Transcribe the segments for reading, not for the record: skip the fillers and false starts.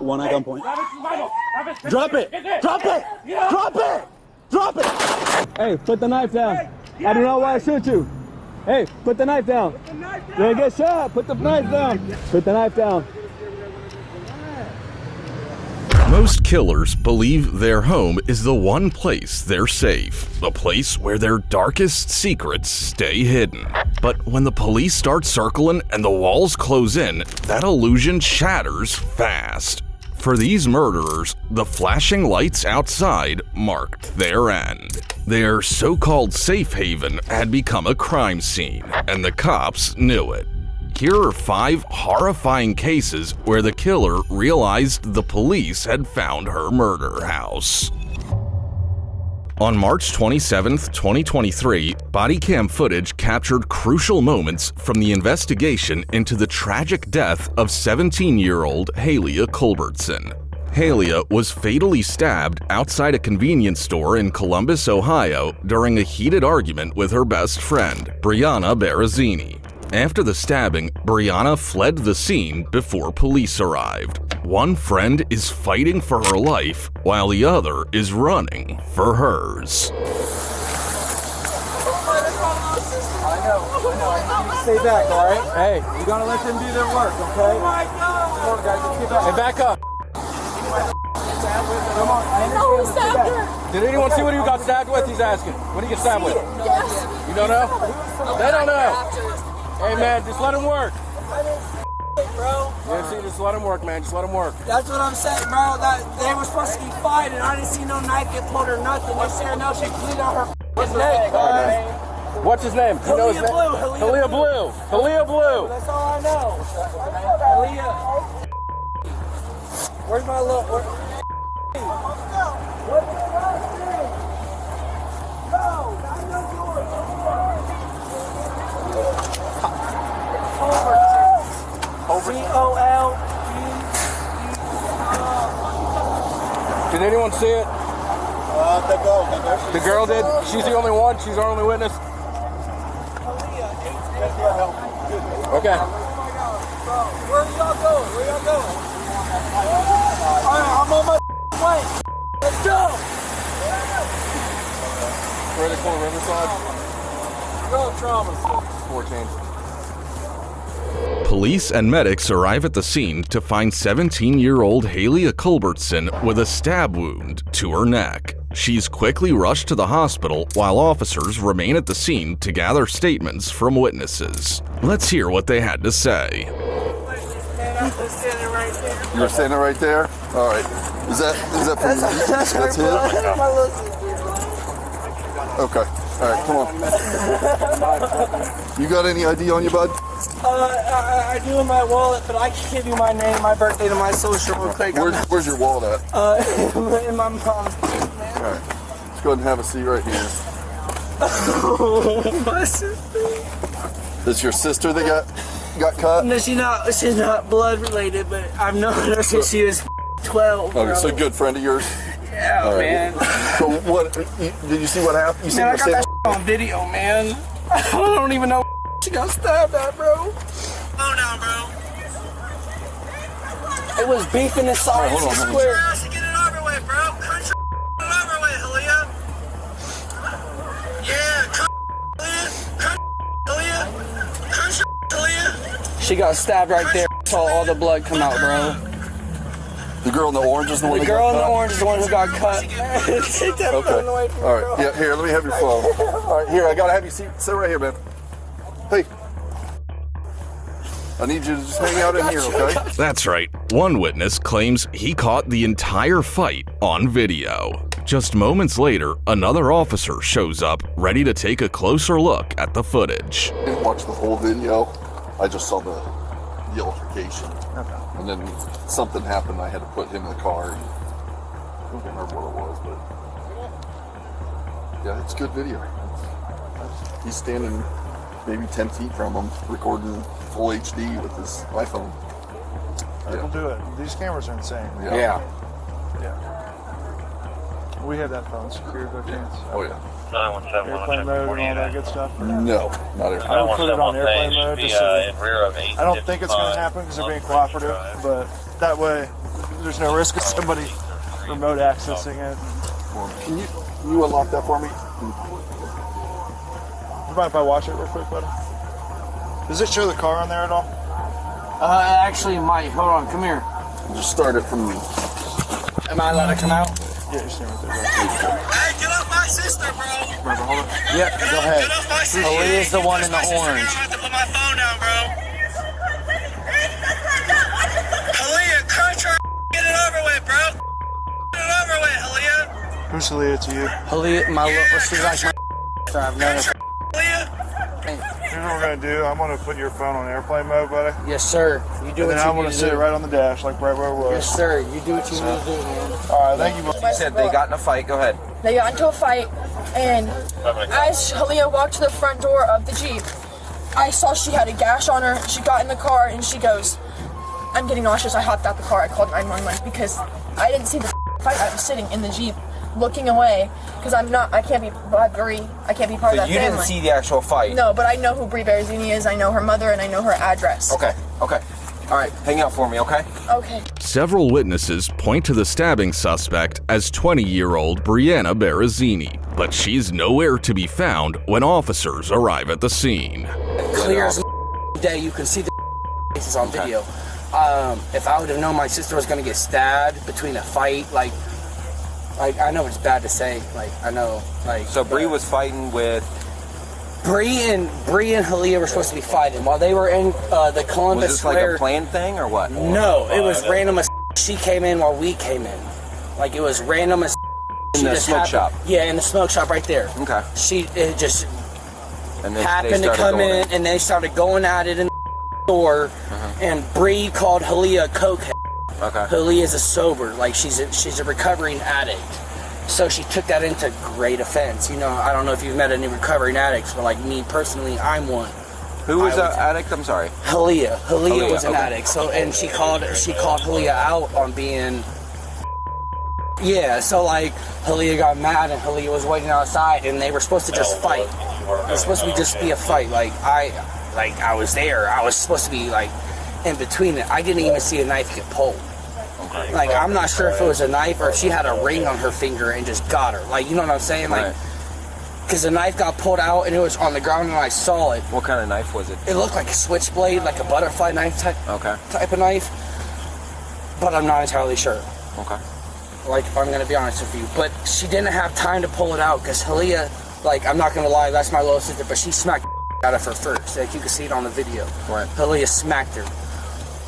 One at gunpoint. Drop it! Drop it! Drop it! Drop it! Hey, put the knife down. I do not want to shoot you. Hey, put the knife down. You'll get shot. Put the knife down. Put the knife down. Most killers believe their home is the one place they're safe, the place where their darkest secrets stay hidden. But when the police start circling and the walls close in, that illusion shatters fast. For these murderers, the flashing lights outside marked their end. Their so-called safe haven had become a crime scene, and the cops knew it. Here are 5 horrifying cases where the killer realized the police had found her murder house. On March 27, 2023, body cam footage captured crucial moments from the investigation into the tragic death of 17-year-old Halia Colulbertson. Halia was fatally stabbed outside a convenience store in Columbus, Ohio during a heated argument with her best friend, Briana Barazini. After the stabbing, Briana fled the scene before police arrived. One friend is fighting for her life, while the other is running for hers. I know. Stay back, all right? Hey, you gotta let them do their work, okay? Oh my God! Come on, guys, let's get back. Hey, back up. Come on, I understand. Did anyone see what he got stabbed with? He's asking. What did he get stabbed with? Yes. You don't know? They don't know. Hey, man, just let him work. Bro. Yeah, see, just let him work, man. Just let him work. That's what I'm saying, bro. That they were supposed to be fighting. I didn't see no knife get pulled or nothing. They said no, she bleed on her neck. What's his name? You know his name? Halia Blue. Halia Blue. That's all I know. Halia. Where's my little... What's the last name? No, I know yours. Did anyone see it? The girl did? She's the only one? She's our only witness? Okay. Where y'all going? I'm on my way. Let's go. Where are they calling Riverside? Go, trauma. 14. Police and medics arrive at the scene to find 17-year-old Halia Colulbertson with a stab wound to her neck. She's quickly rushed to the hospital while officers remain at the scene to gather statements from witnesses. Let's hear what they had to say. You were standing right there? All right. Is that from that's him? Okay. All right, come on. You got any ID on you, bud? I do in my wallet, but I can give you my name, my birthday, and my social real quick. Where's your wallet at? In my mom's. All right. Let's go ahead and have a seat right here. My sister. That's your sister that got cut? No, she's not blood related, but I've known her since she was 12. Okay, so a good friend of yours? Yeah, right. Man. So what, did you see what happened? You man, I got that on video, man. I don't even know she got stabbed at, bro. Oh no, bro. It was beef in the side of the square. Get it over with, bro. Punch it over with, Halia. Yeah, Halia. She got stabbed right there. Saw all the blood come out, bro. The girl in the orange is the one that got cut? The girl in the orange is the one who got cut. Take that phone away from me, all right, yeah, here, let me have your phone. All right, here, I gotta have you sit right here, man. Hey. I need you to just hang out in here, okay? That's right. One witness claims he caught the entire fight on video. Just moments later, another officer shows up, ready to take a closer look at the footage. I didn't watch the whole video. I just saw the altercation. Okay. And then something happened. I had to put him in the car. I don't remember what it was, but yeah, it's good video. He's standing maybe 10 feet from him, recording full HD with his iPhone. It'll do it. These cameras are insane. Yeah. We have that phone secured by chance. Oh yeah. Airplane mode and all that good stuff? No, not airplane. I would put it on airplane mode just so I don't think it's going to happen because they're being cooperative, but that way there's no risk of somebody remote accessing it. Can you unlock that for me? You mind if I watch it real quick, buddy? Does it show the car on there at all? Actually, might. Hold on, come here. Just start it from me. Am I allowed to come out? Yeah, you're staying right there. Bro. Hey, get off my sister, bro. Remember, hold on. Yep, go ahead. Get off my sister. Aaliyah's the one in the I'm orange. gonna have to put my phone down, bro. Aaliyah, crunch her. Get it over with, bro. Get it over with, Aaliyah. Who's Aaliyah to you? Aaliyah, my little, she's like my I've known her. Aaliyah. Here's what we're gonna do. I'm gonna put your phone on airplane mode, buddy. Yes, sir. You do And what then you I'm need gonna to sit do. right on the dash, like right where it was. Yes, sir. You do what you need to do, man. Alright, thank you. You said they got in a fight. Go ahead. They got into a fight, and as Aaliyah walked to the front door of the Jeep, I saw she had a gash on her. She got in the car, and she goes, "I'm getting nauseous." I hopped out the car. I called 911 because I didn't see the fight. I was sitting in the Jeep, looking away, because I can't be part of So that you family. didn't see the actual fight? No, but I know who Briana Barazini is. I know her mother, and I know her address. Okay. All right, hang out for me, okay? Okay. Several witnesses point to the stabbing suspect as 20-year-old Briana Barazini, but she's nowhere to be found when officers arrive at the scene. Clear as day, you can see the faces on video. If I would have known my sister was gonna get stabbed between a fight, like I know it's bad to say, So Bree was fighting with... Bree and Aaliyah were supposed to be fighting while they were in the Columbus Was this like Square. a planned thing or what? No, it was random as she came in while we came in. Like, it was random as In the smoke shop? Yeah, in the smoke shop right there. Okay. It just And then happened to come in, and they started going at it in the store, and Bree called Aaliyah a cokehead. Okay. Aaliyah's a sober, like she's a recovering addict. So she took that into great offense. You know, I don't know if you've met any recovering addicts, but like me personally, I'm one. Who was an addict? I'm sorry. Aaliyah was an okay. addict. So, and she called Aaliyah out on being. Yeah, so like Aaliyah got mad and Aaliyah was waiting outside, and they were supposed to just fight. It was supposed to just be a fight. I was there. I was supposed to be like in between it. I didn't even see a knife get pulled. Like, I'm not sure if it was a knife or if she had a ring on her finger and just got her. Like, you know what I'm saying? Like, because the knife got pulled out and it was on the ground and I saw it. What kind of knife was it? It looked like a switchblade, like a butterfly knife type of knife. But I'm not entirely sure. Okay. Like, I'm going to be honest with you. But she didn't have time to pull it out because Aaliyah, like, I'm not going to lie, that's my little sister, but she smacked out of her first. Like, you can see it on the video. Right. Aaliyah smacked her.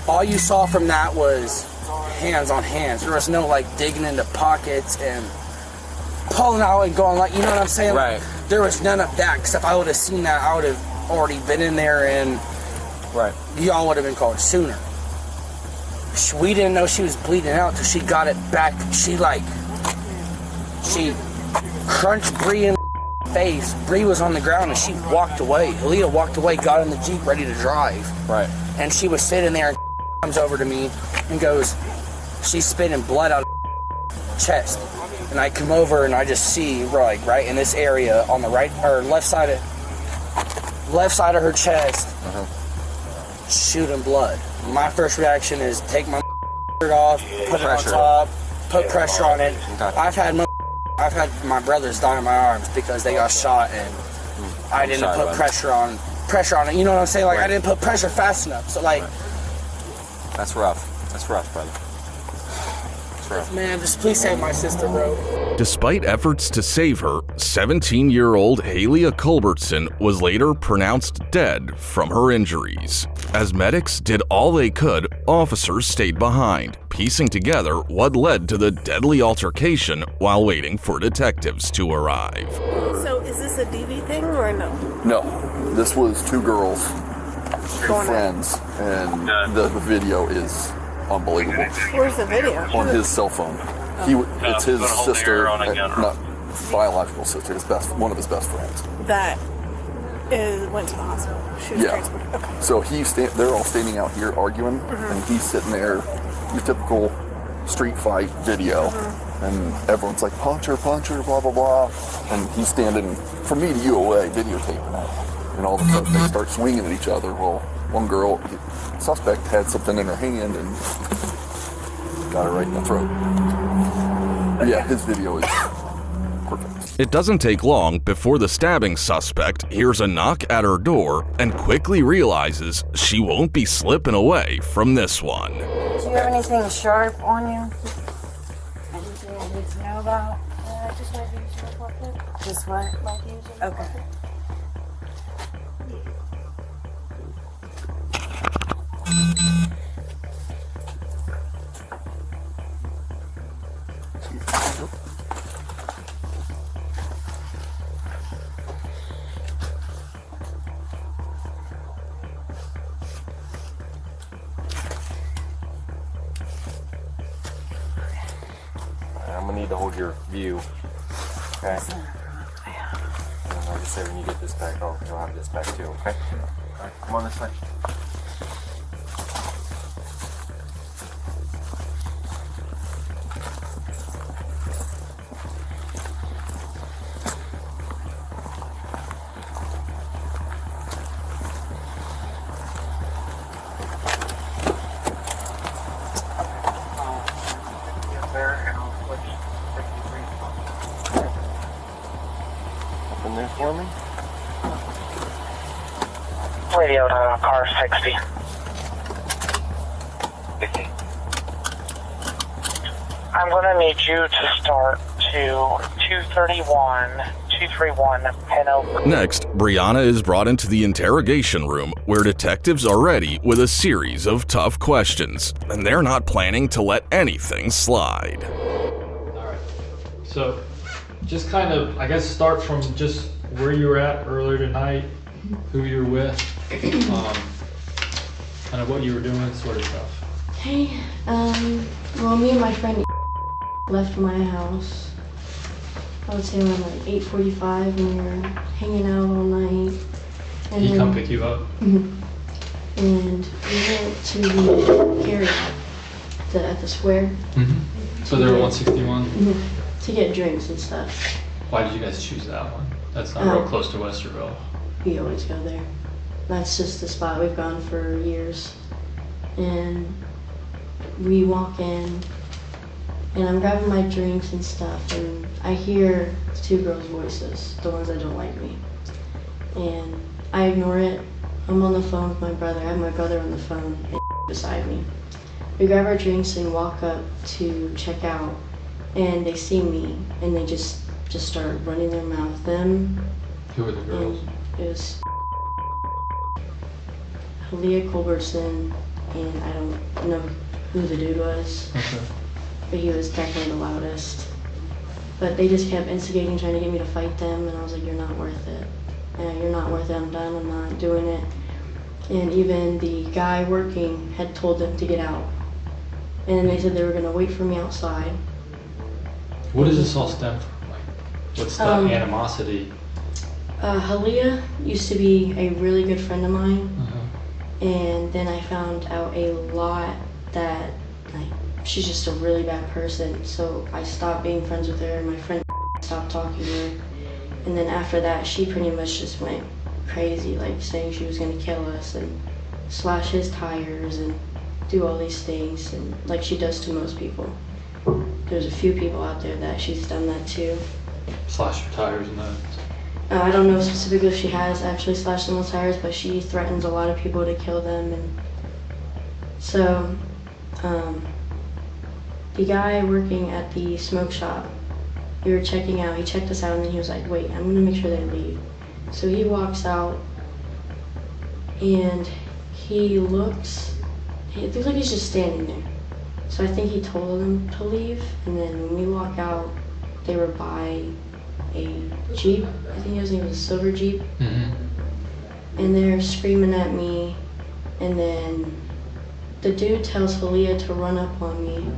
All you saw from that was hands on hands. There was no like digging into pockets and pulling out and going, like, you know what I'm saying? Right. There was none of that, because if I would have seen that, I would have already been in there and y'all would have been called sooner. We didn't know she was bleeding out till she got it back. She crunched Bree in the face. Bree was on the ground and she walked away. Aaliyah walked away, got in the Jeep ready to drive. Right. And she was sitting there and comes over to me and goes, she's spitting blood out of her chest. And I come over and I just see, like, right in this area on the right or left side of her chest, shooting blood. My first reaction is take my shirt off, put it on top, put pressure on it. I've had my brothers die in my arms because they got shot and I didn't put pressure on it. You know what I'm saying? Like, I didn't put pressure fast enough. So like, that's rough. That's rough, brother. Man, just please save my sister, bro. Despite efforts to save her, 17-year-old Haley Colulbertson was later pronounced dead from her injuries. As medics did all they could, officers stayed behind, piecing together what led to the deadly altercation while waiting for detectives to arrive. So is this a DV thing or no? No, this was two girls, two friends, and the video is unbelievable. Where's the video? On his cell phone. It's his sister, not biological sister, one of his best friends. That went to the hospital. She was transported. Okay. So they're all standing out here arguing, and he's sitting there, your typical street fight video, and everyone's like, punch her, blah, blah, blah. And he's standing, from me to you away, videotaping that. And all of a sudden they start swinging at each other. Well, one girl, suspect, had something in her hand and got her right in the throat. But yeah, his video is perfect. It doesn't take long before the stabbing suspect hears a knock at her door and quickly realizes she won't be slipping away from this one. Do you have anything sharp on you? Anything I need to know about? Just my views in the pocket. Just what? My views in the Okay. pocket. I'm gonna need to hold your view. Okay. And like I said, when you get this back, you'll have this back too. Okay. All right. Come on this way. Open there for me. Radio to car 60. I'm gonna need you to start to 231 Peno. Next, Briana is brought into the interrogation room where detectives are ready with a series of tough questions, and they're not planning to let anything slide. Alright, so just kind of, I guess, start from just where you were at earlier tonight, who you were with, kind of what you were doing, sort of stuff. Hey, well, me and my friend left my house, I would say around like 8:45, and we were hanging out all night. And He come pick you up? And we went to the area at the square. So they were 161? To get drinks and stuff. Why did you guys choose that one? That's not real close to Westerville. We always go there. That's just the spot we've gone for years. And we walk in, and I'm grabbing my drinks and stuff, and I hear two girls' voices, the ones that don't like me. And I ignore it. I'm on the phone with my brother. I have my brother on the phone and beside me. We grab our drinks and walk up to check out, and they see me, and they just start running their mouth. Them. Who were the girls? It was Colulbertson, and I don't know who the dude was. Okay. But he was definitely the loudest. But they just kept instigating, trying to get me to fight them, and I was like, you're not worth it. You're not worth it, I'm done, I'm not doing it. And even the guy working had told them to get out. And then they said they were gonna wait for me outside. What does this all stem from? Like, what's the animosity? Halia used to be a really good friend of mine. And then I found out a lot that, like, she's just a really bad person. So I stopped being friends with her, and my friend stopped talking to her. And then after that, she pretty much just went crazy, like saying she was gonna kill us and slash his tires and do all these things, and like she does to most people. There's a few people out there that she's done that to. Slash your tires and that? I don't know specifically if she has actually slashed someone's tires, but she threatens a lot of people to kill them. And so, the guy working at the smoke shop, we were checking out, he checked us out, and then he was like, wait, I'm gonna make sure they leave. So he walks out, and he looks, it looks like he's just standing there. So I think he told them to leave, and then when we walk out, they were by a Jeep. I think it was a silver Jeep. And they're screaming at me, and then the dude tells Halia to run up on me,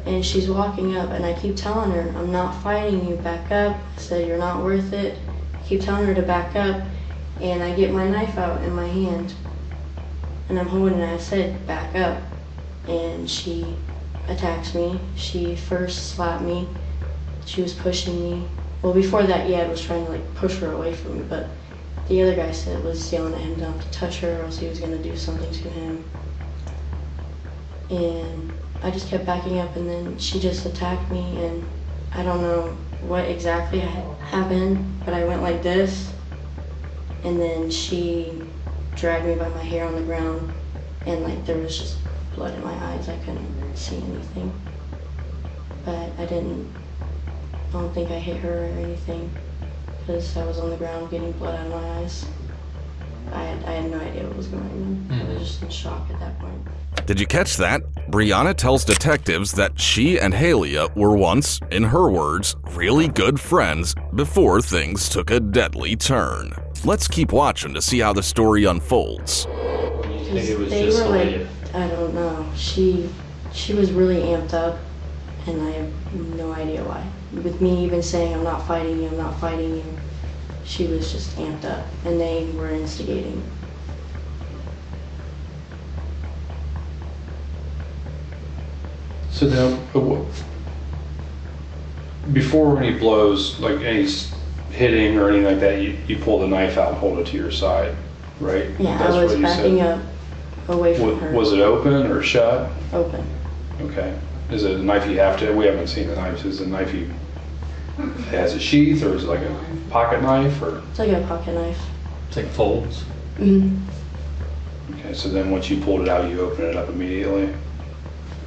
and she's walking up, and I keep telling her, I'm not fighting you, back up. I said, you're not worth it. I keep telling her to back up, and I get my knife out in my hand, and I'm holding it, I said, back up, and she attacks me. She first slapped me. She was pushing me. Well, before that, Yad was trying to like push her away from me, but the other guy was yelling at him not to touch her, or else he was gonna do something to him. And I just kept backing up, and then she just attacked me, and I don't know what exactly happened, but I went like this, and then she dragged me by my hair on the ground, and like there was just blood in my eyes. I couldn't see anything, but I don't think I hit her or anything, because I was on the ground getting blood out of my eyes. I had no idea what was going on. I was just in shock at that point. Did you catch that? Briana tells detectives that she and Halia were once, in her words, really good friends before things took a deadly turn. Let's keep watching to see how the story unfolds. You think it was they just were Halia? like, I don't know. She was really amped up, and I have no idea why. With me even saying, I'm not fighting you, I'm not fighting you, she was just amped up, and they were instigating. So then, before any blows, like any hitting or anything like that, you pull the knife out and hold it to your side, right? Yeah, That's I was what you backing said. up away from her. Was it open or shut? Open. Okay. Is it a knife you have to? We haven't seen the knives. Is it a knife you has a sheath, or is it like a pocket knife, or? It's like a pocket knife. It's like folds. Okay. So then, once you pulled it out, you open it up immediately.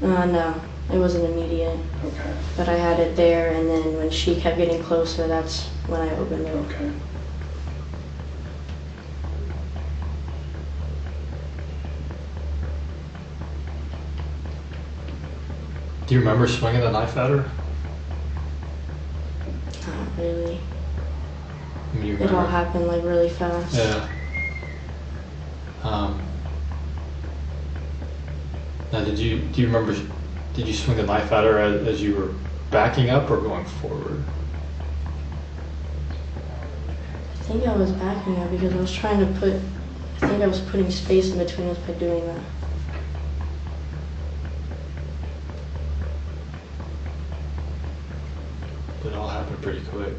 No, it wasn't immediate. Okay. But I had it there, and then when she kept getting closer, that's when I opened it. Okay. Do you remember swinging the knife at her? Not really. You It all happened like really fast. Yeah. Now, do you remember? Did you swing the knife at her as you were backing up or going forward? I think I was backing up because I was trying to put. I think I was putting space in between us by doing that. It all happened pretty quick.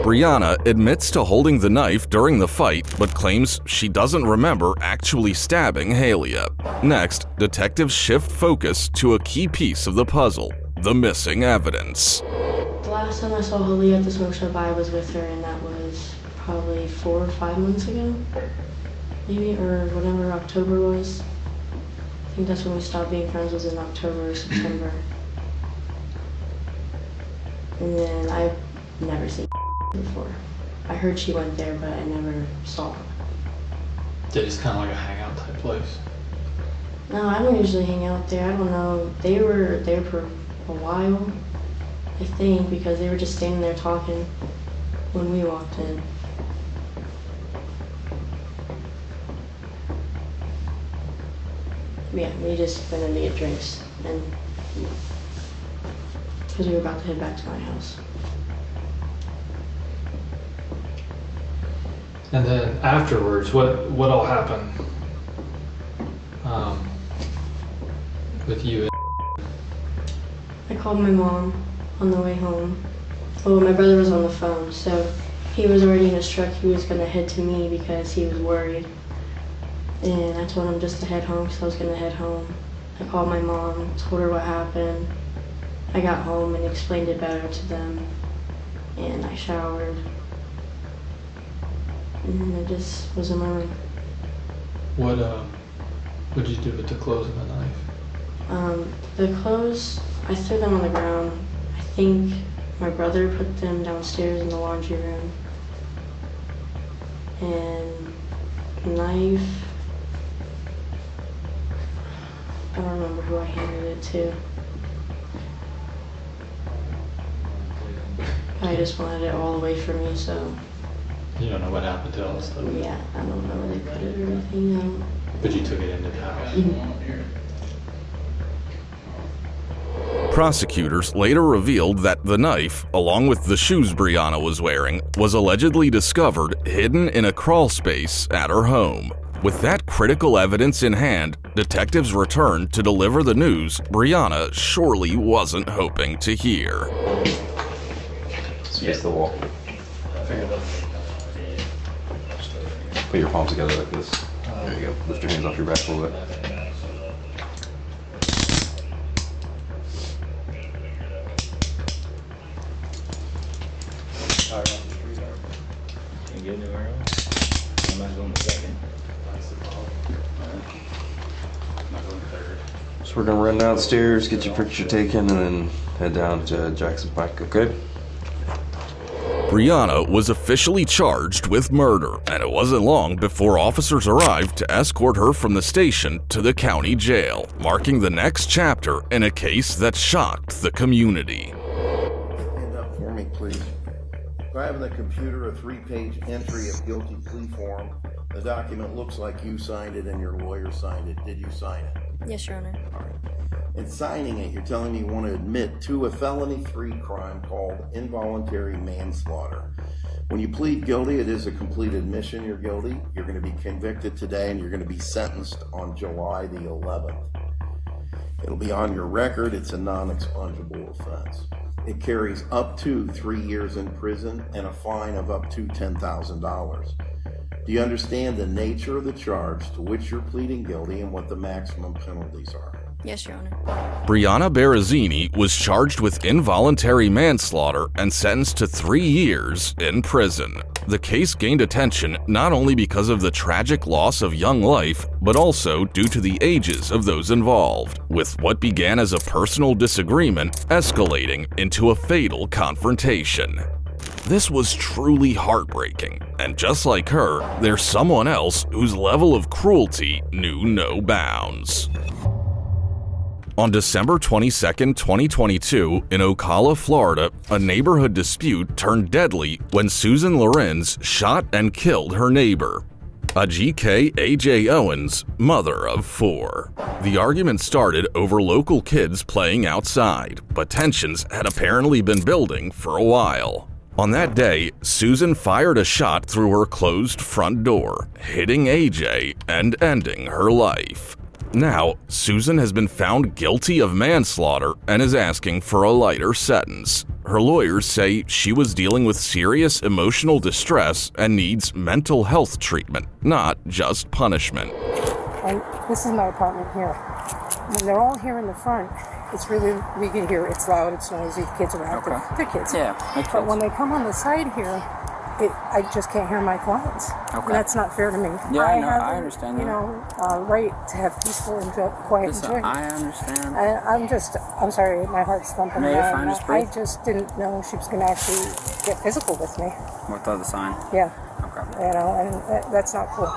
Briana admits to holding the knife during the fight, but claims she doesn't remember actually stabbing Halia. Next, detectives shift focus to a key piece of the puzzle, the missing evidence. The last time I saw Halia at the smoke shop, I was with her, and that was probably 4 or 5 months ago, maybe, or whatever October was. I think that's when we stopped being friends, was in October or September. And then I've never seen before. I heard she went there, but I never saw her. It's kind of like a hangout type place. No, I don't usually hang out there. I don't know. They were there for a while, I think, because they were just standing there talking when we walked in. Yeah, we just went in to get drinks, and because we were about to head back to my house. And then afterwards, what all happened with you? I called my mom on the way home. Well, my brother was on the phone, so he was already in his truck. He was gonna head to me because he was worried. And I told him just to head home because I was gonna head home. I called my mom, told her what happened. I got home and explained it better to them. And I showered. And then I just was in my room. What did you do with the clothes and the knife? The clothes, I threw them on the ground. I think my brother put them downstairs in the laundry room. And the knife, I don't remember who I handed it to. I just wanted it all away from me, so. You don't know what happened to all this stuff? Yeah, I don't know where they put it or anything. No. But you took it into the house? Prosecutors later revealed that the knife, along with the shoes Briana was wearing, was allegedly discovered hidden in a crawl space at her home. With that critical evidence in hand, detectives returned to deliver the news Briana surely wasn't hoping to hear. Face the wall. Put your palms together like this. There you go. Lift your hands off your back a little bit. can't get anywhere else. I'm not going to second. So we're gonna run downstairs, get your picture taken, and then head down to Jackson Pike, okay? Briana was officially charged with murder, and it wasn't long before officers arrived to escort her from the station to the county jail, marking the next chapter in a case that shocked the community. Stand up for me, please. I have in the computer a 3-page entry of guilty plea form. The document looks like you signed it and your lawyer signed it. Did you sign it? Yes, Your Honor. All right. In signing it, you're telling me you want to admit to a felony 3 crime called involuntary manslaughter. When you plead guilty, it is a complete admission you're guilty. You're going to be convicted today and you're going to be sentenced on July the 11th. It'll be on your record. It's a non-expungible offense. It carries up to 3 years in prison and a fine of up to $10,000. Do you understand the nature of the charge to which you're pleading guilty and what the maximum penalties are? Yes, Your Honor. Briana Barazini was charged with involuntary manslaughter and sentenced to 3 years in prison. The case gained attention not only because of the tragic loss of young life, but also due to the ages of those involved, with what began as a personal disagreement escalating into a fatal confrontation. This was truly heartbreaking, and just like her, there's someone else whose level of cruelty knew no bounds. On December 22, 2022, in Ocala, Florida, a neighborhood dispute turned deadly when Susan Lorincz shot and killed her neighbor, a GK A.J. Owens, mother of 4. The argument started over local kids playing outside, but tensions had apparently been building for a while. On that day, Susan fired a shot through her closed front door, hitting AJ and ending her life. Now, Susan has been found guilty of manslaughter and is asking for a lighter sentence. Her lawyers say she was dealing with serious emotional distress and needs mental health treatment, not just punishment. And this is my apartment here. When they're all here in the front, it's really, we can hear it's loud, it's noisy, kids around. Okay. They're kids. Yeah, makes But sense. when they come on the side here, I just can't hear my clients. Okay. And that's not fair to me. Yeah, I know, have, I understand you that. know, right to have peaceful and quiet Listen, enjoyment. I understand. I'm sorry, my heart's thumping. No, you're now. fine, just I breathe. just didn't know she was going to actually get physical with me. What the other sign? Yeah. Okay. You know, and that's not cool.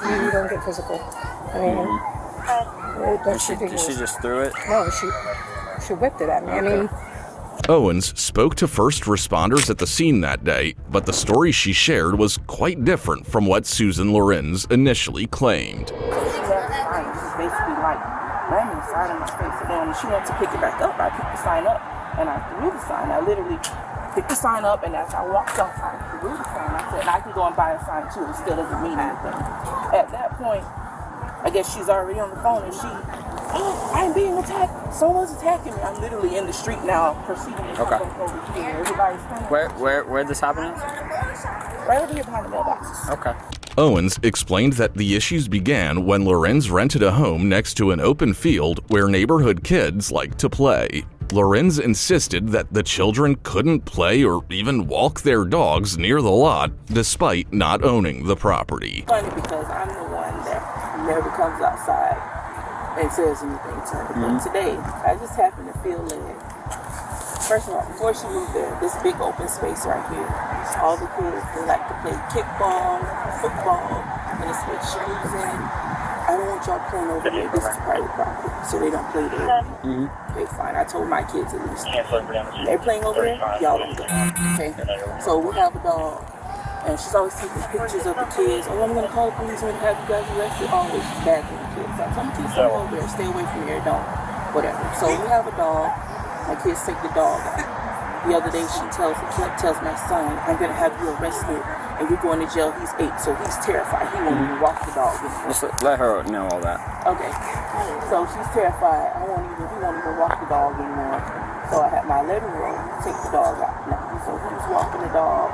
You don't get physical. I mean, that's ridiculous. She just threw it? No, she whipped it at me. Okay. I mean, Owens spoke to first responders at the scene that day, but the story she shared was quite different from what Susan Lorincz initially claimed. She left the sign. She's basically like ramming the sign in my face. And then when she went to pick it back up, I picked the sign up and I threw the sign. I literally picked the sign up, and as I walked off, I threw the sign. I said, I can go and buy a sign too. It still doesn't mean anything. At that point, I guess she's already on the phone, and I'm being attacked. Someone's attacking me. I'm literally in the street now, proceeding to come over here. Everybody's standing. Where this happening? Right over here behind the mailboxes. Okay. Owens explained that the issues began when Lorincz rented a home next to an open field where neighborhood kids like to play. Lorincz insisted that the children couldn't play or even walk their dogs near the lot, despite not owning the property. Funny because I'm the one that never comes outside and says anything to her. But today, I just happened to feel led. First of all, before she moved there, this big open space right here, all the kids, they like to play kickball, football, and it's what she moves in. I don't want y'all playing over here. This is private property, so they don't play there. Okay, fine. I told my kids at least. They're playing over there, y'all don't go. Okay? So we have a dog, and she's always taking pictures of the kids. Oh, I'm going to call the police and have you guys arrested. Always tagging the kids. So some kids come over there, stay away from here, don't. Whatever. So we have a dog. My kids take the dog out. The other day she tells my son, I'm going to have you arrested and you're going to jail. He's 8, so he's terrified. He won't even walk the dog anymore. Just let her know all that. Okay. So she's terrified. He won't even walk the dog anymore. So I had my 11-year-old take the dog out now. So he was walking the dog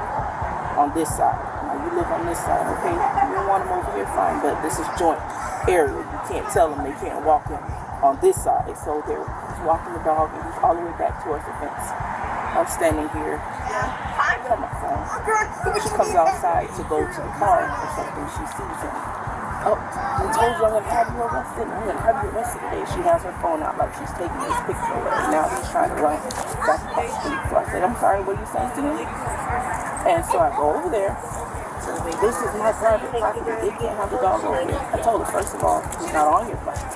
on this side. Now you live on this side, okay? You don't want him over here, fine, but this is joint area. You can't tell them they can't walk him on this side. So he's walking the dog and he's all the way back towards the fence. I'm standing here. get on my phone. She comes outside to go to the car or something. She sees him. Oh, I told you I'm going to have you arrested. I'm going to have you arrested today. She has her phone out like she's taking his picture of her. Now he's trying to run back to the street. So I said, I'm sorry, what are you saying to me? And so I go over there. This is my private property. They can't have the dog over here. I told her, first of all, he's not on your property.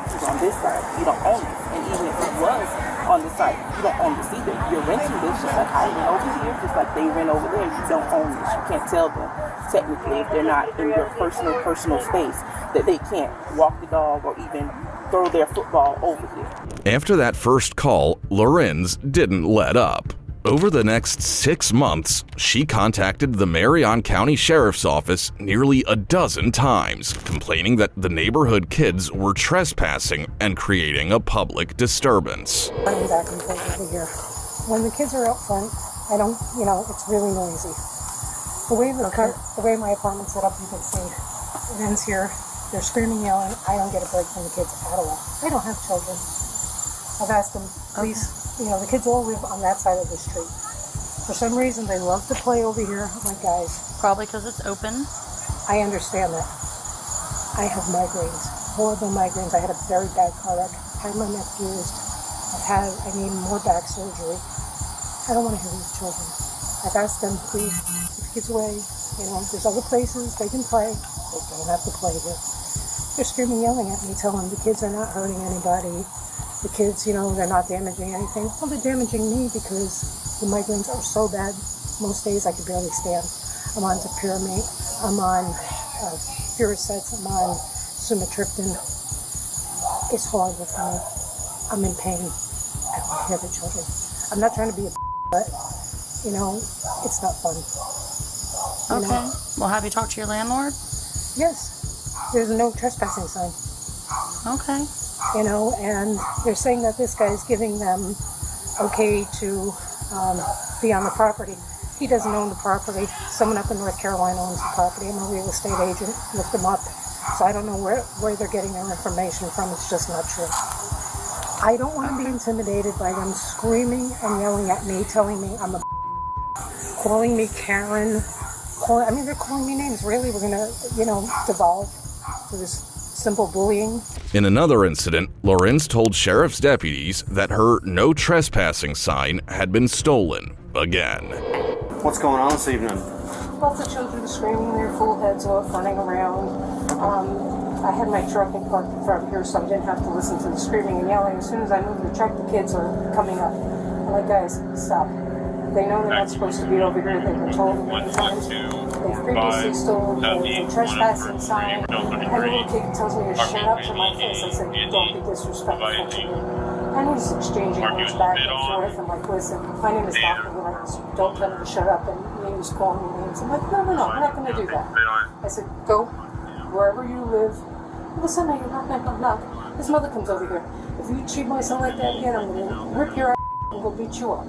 He's on this side. You don't own it. And even if he was on this side, you don't own this either. You're renting this just like I rent over here, just like they rent over there. You don't own this. You can't tell them, technically, if they're not in your personal space, that they can't walk the dog or even throw their football over here. After that first call, Lorincz didn't let up. Over the next 6 months, she contacted the Marion County Sheriff's Office nearly a dozen times, complaining that the neighborhood kids were trespassing and creating a public disturbance. Running back and forth over here. When the kids are out front, I don't, it's really noisy. The way my apartment's set up, you can see it ends here. They're screaming, yelling. I don't get a break from the kids at all. I don't have children. I've asked them, please. The kids all live on that side of the street. For some reason, they love to play over here. I'm like, guys. Probably because it's open. I understand that. I have migraines, horrible migraines. I had a very bad car wreck, had my neck fused. I need more back surgery. I don't want to hear these children. I've asked them, please, keep the kids away. There's other places they can play. They don't have to play here. They're screaming, yelling at me, telling the kids are not hurting anybody. The kids, they're not damaging anything. Well, they're damaging me because the migraines are so bad. Most days I could barely stand. I'm on Pyramate. I'm on Furosets. I'm on Sumatriptan. It's hard with me. I'm in pain. I don't want to hear the children. I'm not trying to be a but, it's not fun. Okay. Well, have you talked to your landlord? Yes. There's no trespassing sign. Okay. And they're saying that this guy's giving them okay to be on the property. He doesn't own the property. Someone up in North Carolina owns the property. I'm a real estate agent. Looked them up. So I don't know where they're getting their information from. It's just not true. I don't want to be intimidated by them screaming and yelling at me, telling me I'm a calling me Karen. They're calling me names. Really, we're going to, devolve to this simple bullying. In another incident, Lorincz told sheriff's deputies that her no trespassing sign had been stolen again. What's going on this evening? Lots of children screaming their full heads off, running around. I had my truck parked in front here, so I didn't have to listen to the screaming and yelling. As soon as I moved the truck, the kids are coming up. I'm like, guys, stop. They know they're not supposed to be over here. They've been told many times. They've previously stolen the trespassing sign. And the little kid tells me to shut up to my face. I said, don't be disrespectful to me. And he's exchanging words back and forth. I'm like, listen, my name is Dr. Lorincz. Don't tell me to shut up. And he's calling me names. I'm like, no, I'm not going to do that. I said, go wherever you live. All of a sudden, I hear knock. His mother comes over here. If you treat my son like that again, I'm going to rip your ass and go beat you up.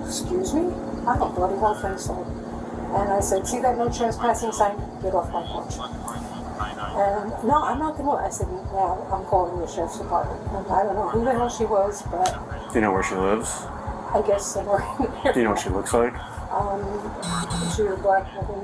Excuse me? I'm a bloody well think so. And I said, see that no trespassing sign? Get off my porch. And no, I'm not going to. I said, now I'm calling the sheriff's department. And I don't know who the hell she was, but. Do you know where she lives? I guess somewhere in there. Do you know what she looks like? She was black, maybe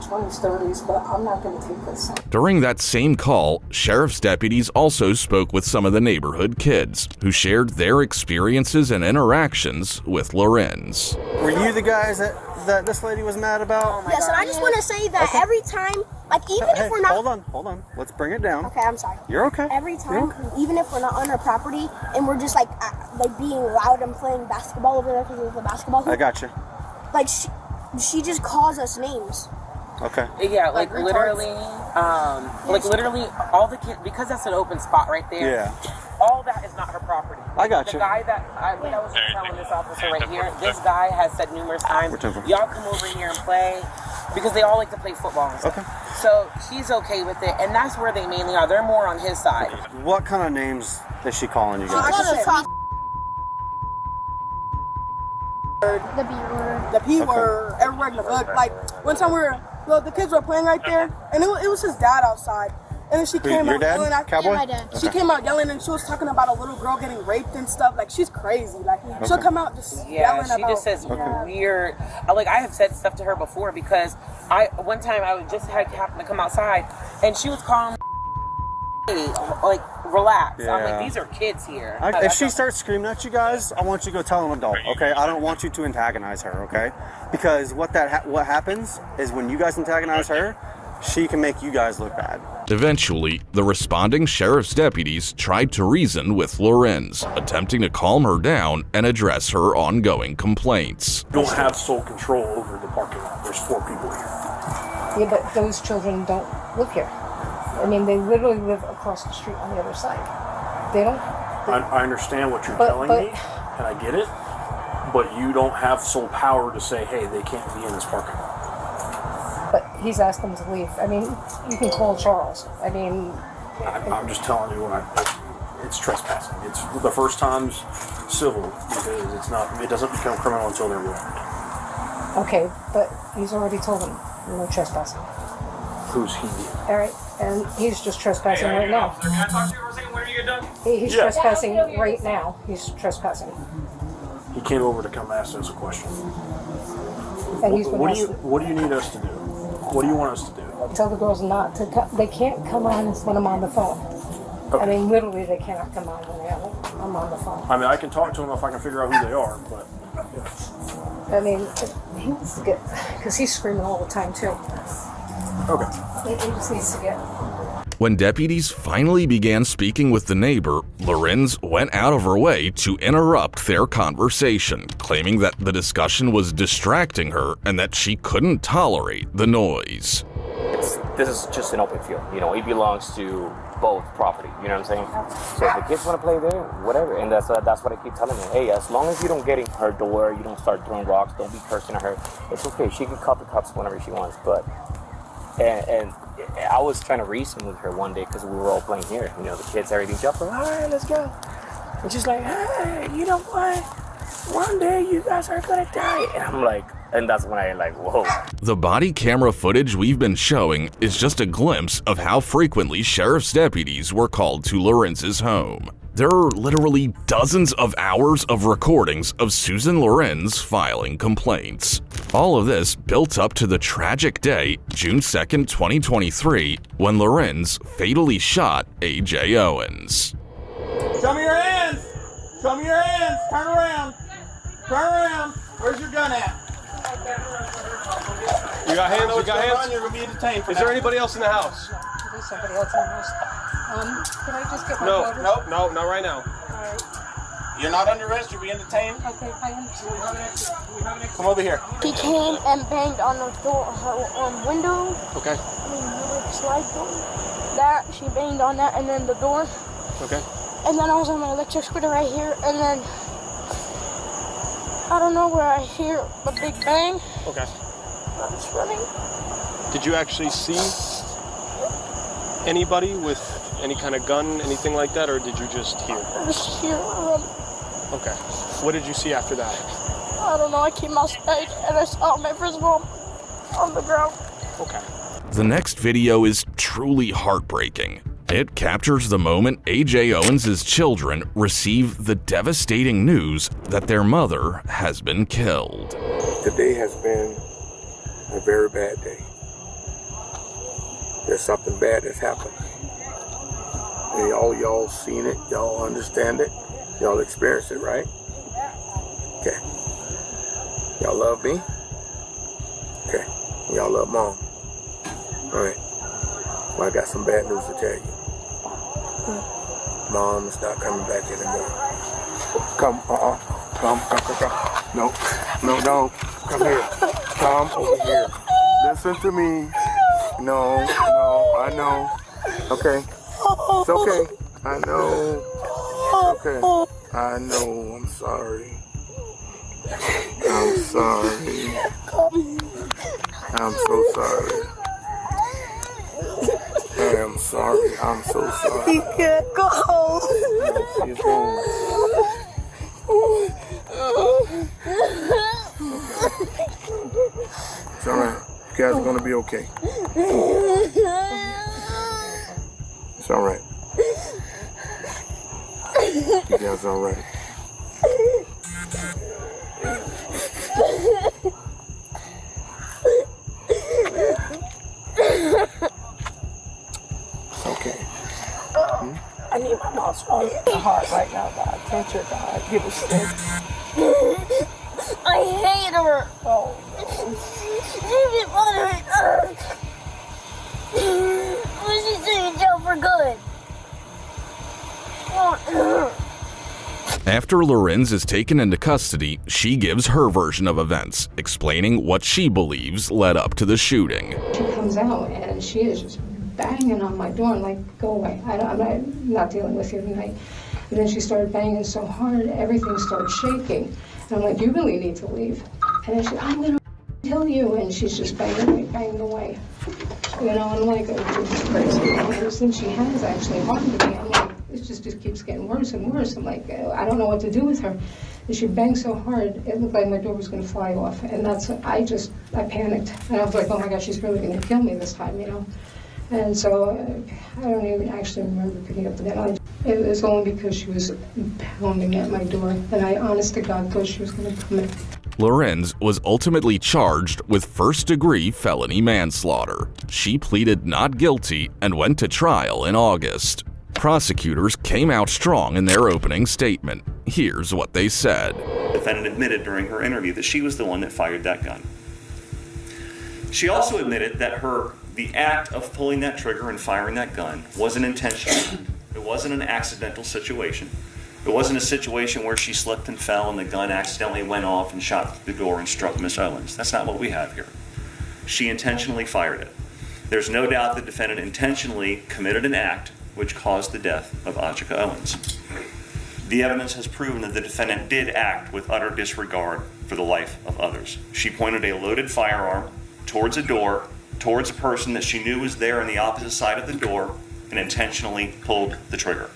20s, 30s, but I'm not going to take this. During that same call, sheriff's deputies also spoke with some of the neighborhood kids who shared their experiences and interactions with Lorincz. Were you the guys that this lady was mad about? Yes, and I just want to say that every time, if we're not... Hold on. Let's bring it down. Okay, I'm sorry. You're okay. Every time, even if we're not on her property, and we're just being loud and playing basketball over there because there's a basketball hoop. I got you. She just calls us names. Okay. Yeah, literally, literally, all the kids, because that's an open spot right there. Yeah. All that is not her property. I got you. The guy that I was telling this officer right here, this guy has said numerous times, y'all come over here and play, because they all like to play football and stuff. Okay. So she's okay with it, and that's where they mainly are. They're more on his side. What kind of names is she calling you guys? The B word. The P word, everywhere in the hood. One time the kids were playing right there, and it was his dad outside. And then she came your out dad? yelling. Cowboy? Yeah, my dad. She Okay. came out yelling and she was talking about a little girl getting raped and stuff. Like, she's crazy. Like, she'll come out just yelling she about. just says weird. Like, I have said stuff to her before because one time I just happened to come outside and she was calling me, like, relax. I'm like, these are kids here. If she starts screaming at you guys, I want you to go tell an adult, okay? I don't want you to antagonize her, okay? Because what happens is when you guys antagonize her, she can make you guys look bad. Eventually, the responding sheriff's deputies tried to reason with Lorincz, attempting to calm her down and address her ongoing complaints. You don't have sole control over the parking lot. There's 4 people here. Yeah, but those children don't live here. I mean, they literally live across the street on the other side. They don't. I understand what you're telling me, and I get it, but you don't have sole power to say, hey, they can't be in this parking lot. But he's asked them to leave. I mean, you can call Charles. I mean, I'm just telling you it's trespassing. It's the first time's civil because it doesn't become criminal until they're warned. okay, but he's already told them no trespassing. Who's he? All right, and he's just trespassing right now. Can I talk to you for a second? When do you get done? He's trespassing right now. He's trespassing. He came over to come ask us a question. And he's been What do you need us to do? What do you want us to do? Tell the girls not to come. They can't come on when I'm on the phone. Okay. I mean, literally, they cannot come on when I'm on the phone. I mean, I can talk to them if I can figure out who they are, but I mean, he needs to get, because he's screaming all the time, too. Okay. He just needs to get. When deputies finally began speaking with the neighbor, Lorincz went out of her way to interrupt their conversation, claiming that the discussion was distracting her and that she couldn't tolerate the noise. This is just an open field, you know, it belongs to both property, you know what I'm saying? So if the kids want to play there, whatever, and that's what I keep telling them. Hey, as long as you don't get in her door, you don't start throwing rocks, don't be cursing at her, it's okay, she can cut the cups whenever she wants, but, and I was trying to reason with her one day because we were all playing here, you know, the kids, everything jumping, all right, let's go. And she's like, hey, you know what, one day you guys are gonna die, and I'm like, and that's when I like, whoa. The body camera footage we've been showing is just a glimpse of how frequently sheriff's deputies were called to Lorintz's home. There are literally dozens of hours of recordings of Susan Lorincz filing complaints. All of this built up to the tragic day, June 2nd, 2023, when Lorincz fatally shot A.J. Owens. Show me your hands! Show me your hands! Turn around! Turn around! Where's your gun at? You got hands? You got hands? You're gonna be detained. Is there anybody else in the house? There's somebody else in the house. Can I just get my daughter? No, not right now. You're not under arrest. You're being detained. Okay, I understand. Come over here. She came and banged on the door, her window. Okay. I mean, the slide door. That, she banged on that, and then the door. Okay. And then I was on my electric scooter right here, and then I don't know where I hear a big bang. Okay. I'm just running. Did you actually see anybody with any kind of gun, anything like that, or did you just hear? I just hear run. Okay. What did you see after that? I don't know. I came outside and I saw my first mom on the ground. Okay. The next video is truly heartbreaking. It captures the moment A.J. Owens' children receive the devastating news that their mother has been killed. Today has been a very bad day. There's something bad that's happened. And y'all seen it, y'all understand it, y'all experienced it, right? Okay. Y'all love me? Okay. Y'all love mom? All right. Well, I got some bad news to tell you. Mom is not coming back anymore. Come. No, don't. Come here. Come over here. Listen to me. No, I know. Okay. It's okay. I know. It's okay. I know. I'm sorry. I'm sorry. I'm so sorry. I am sorry. I'm so sorry. You can't go home. She's going. It's alright. You guys are gonna be okay. You guys all right? It's okay. I need my mom strong in the heart right now, God. Touch her, God. Give her strength. I hate her. Oh, She's in jail for good. After Lorincz is taken into custody, she gives her version of events, explaining what she believes led up to the shooting. She comes out and she is just banging on my door and like, go away. I'm not dealing with you tonight. And then she started banging so hard, everything started shaking. And I'm like, you really need to leave. And then I'm gonna kill you. And she's just banging away. You know, I'm like, oh, this is crazy. And ever since she has actually harmed me, I'm like, it just keeps getting worse and worse. I'm like, I don't know what to do with her. And she banged so hard, it looked like my door was gonna fly off. And I panicked. And I was like, oh my gosh, she's really gonna kill me this time, you know? And so I don't even actually remember picking up the gun. It was only because she was pounding at my door, and I honest to God thought she was going to come in. Lorincz was ultimately charged with first-degree felony manslaughter. She pleaded not guilty and went to trial in August. Prosecutors came out strong in their opening statement. Here's what they said. The defendant admitted during her interview that she was the one that fired that gun. She also admitted that the act of pulling that trigger and firing that gun wasn't intentional. It wasn't an accidental situation. It wasn't a situation where she slipped and fell and the gun accidentally went off and shot through the door and struck Miss Owens. That's not what we have here. She intentionally fired it. There's no doubt the defendant intentionally committed an act which caused the death of Ajika Owens. The evidence has proven that the defendant did act with utter disregard for the life of others. She pointed a loaded firearm towards a door, towards a person that she knew was there on the opposite side of the door, and intentionally pulled the trigger.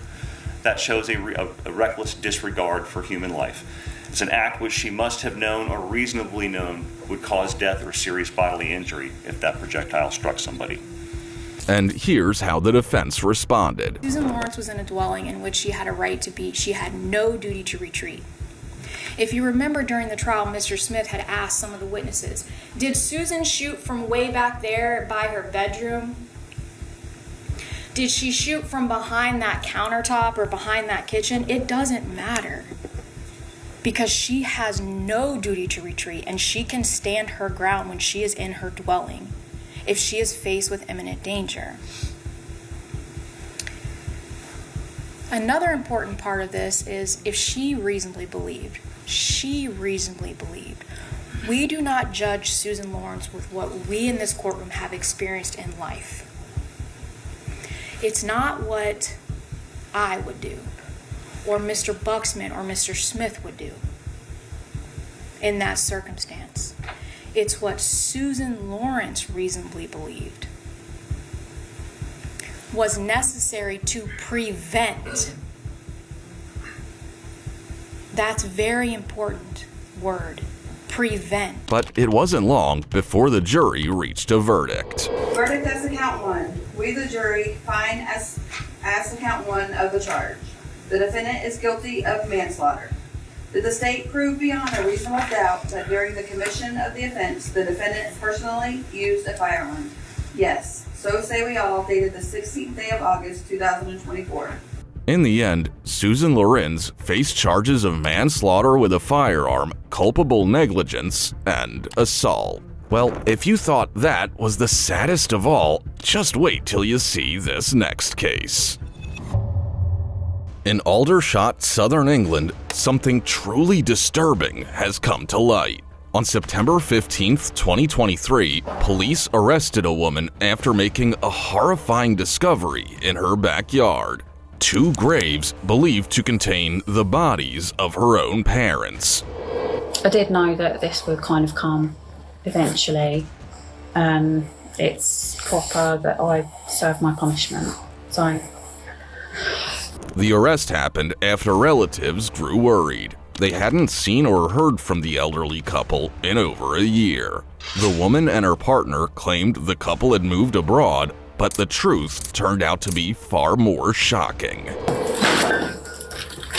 That shows a reckless disregard for human life. It's an act which she must have known or reasonably known would cause death or serious bodily injury if that projectile struck somebody. And here's how the defense responded. Susan Lorincz was in a dwelling in which she had a right to be. She had no duty to retreat. If you remember during the trial, Mr. Smith had asked some of the witnesses, did Susan shoot from way back there by her bedroom? Did she shoot from behind that countertop or behind that kitchen? It doesn't matter, because she has no duty to retreat, and she can stand her ground when she is in her dwelling if she is faced with imminent danger. Another important part of this is if she reasonably believed. We do not judge Susan Lorincz with what we in this courtroom have experienced in life. It's not what I would do, or Mr. Buxman or Mr. Smith would do in that circumstance. It's what Susan Lorincz reasonably believed was necessary to prevent. That's very important word, prevent. But it wasn't long before the jury reached a verdict. Verdict as to count one. We, the jury, find as to count one of the charge. The defendant is guilty of manslaughter. Did the state prove beyond a reasonable doubt that during the commission of the offense, the defendant personally used a firearm? Yes. So say we all, dated the 16th day of August, 2024. In the end, Susan Lorincz faced charges of manslaughter with a firearm, culpable negligence, and assault. Well, if you thought that was the saddest of all, just wait till you see this next case. In Aldershot, Southern England, something truly disturbing has come to light. On September 15, 2023, police arrested a woman after making a horrifying discovery in her backyard. 2 graves believed to contain the bodies of her own parents. I did know that this would kind of come eventually. It's proper that I serve my punishment. So. The arrest happened after relatives grew worried. They hadn't seen or heard from the elderly couple in over a year. The woman and her partner claimed the couple had moved abroad, but the truth turned out to be far more shocking.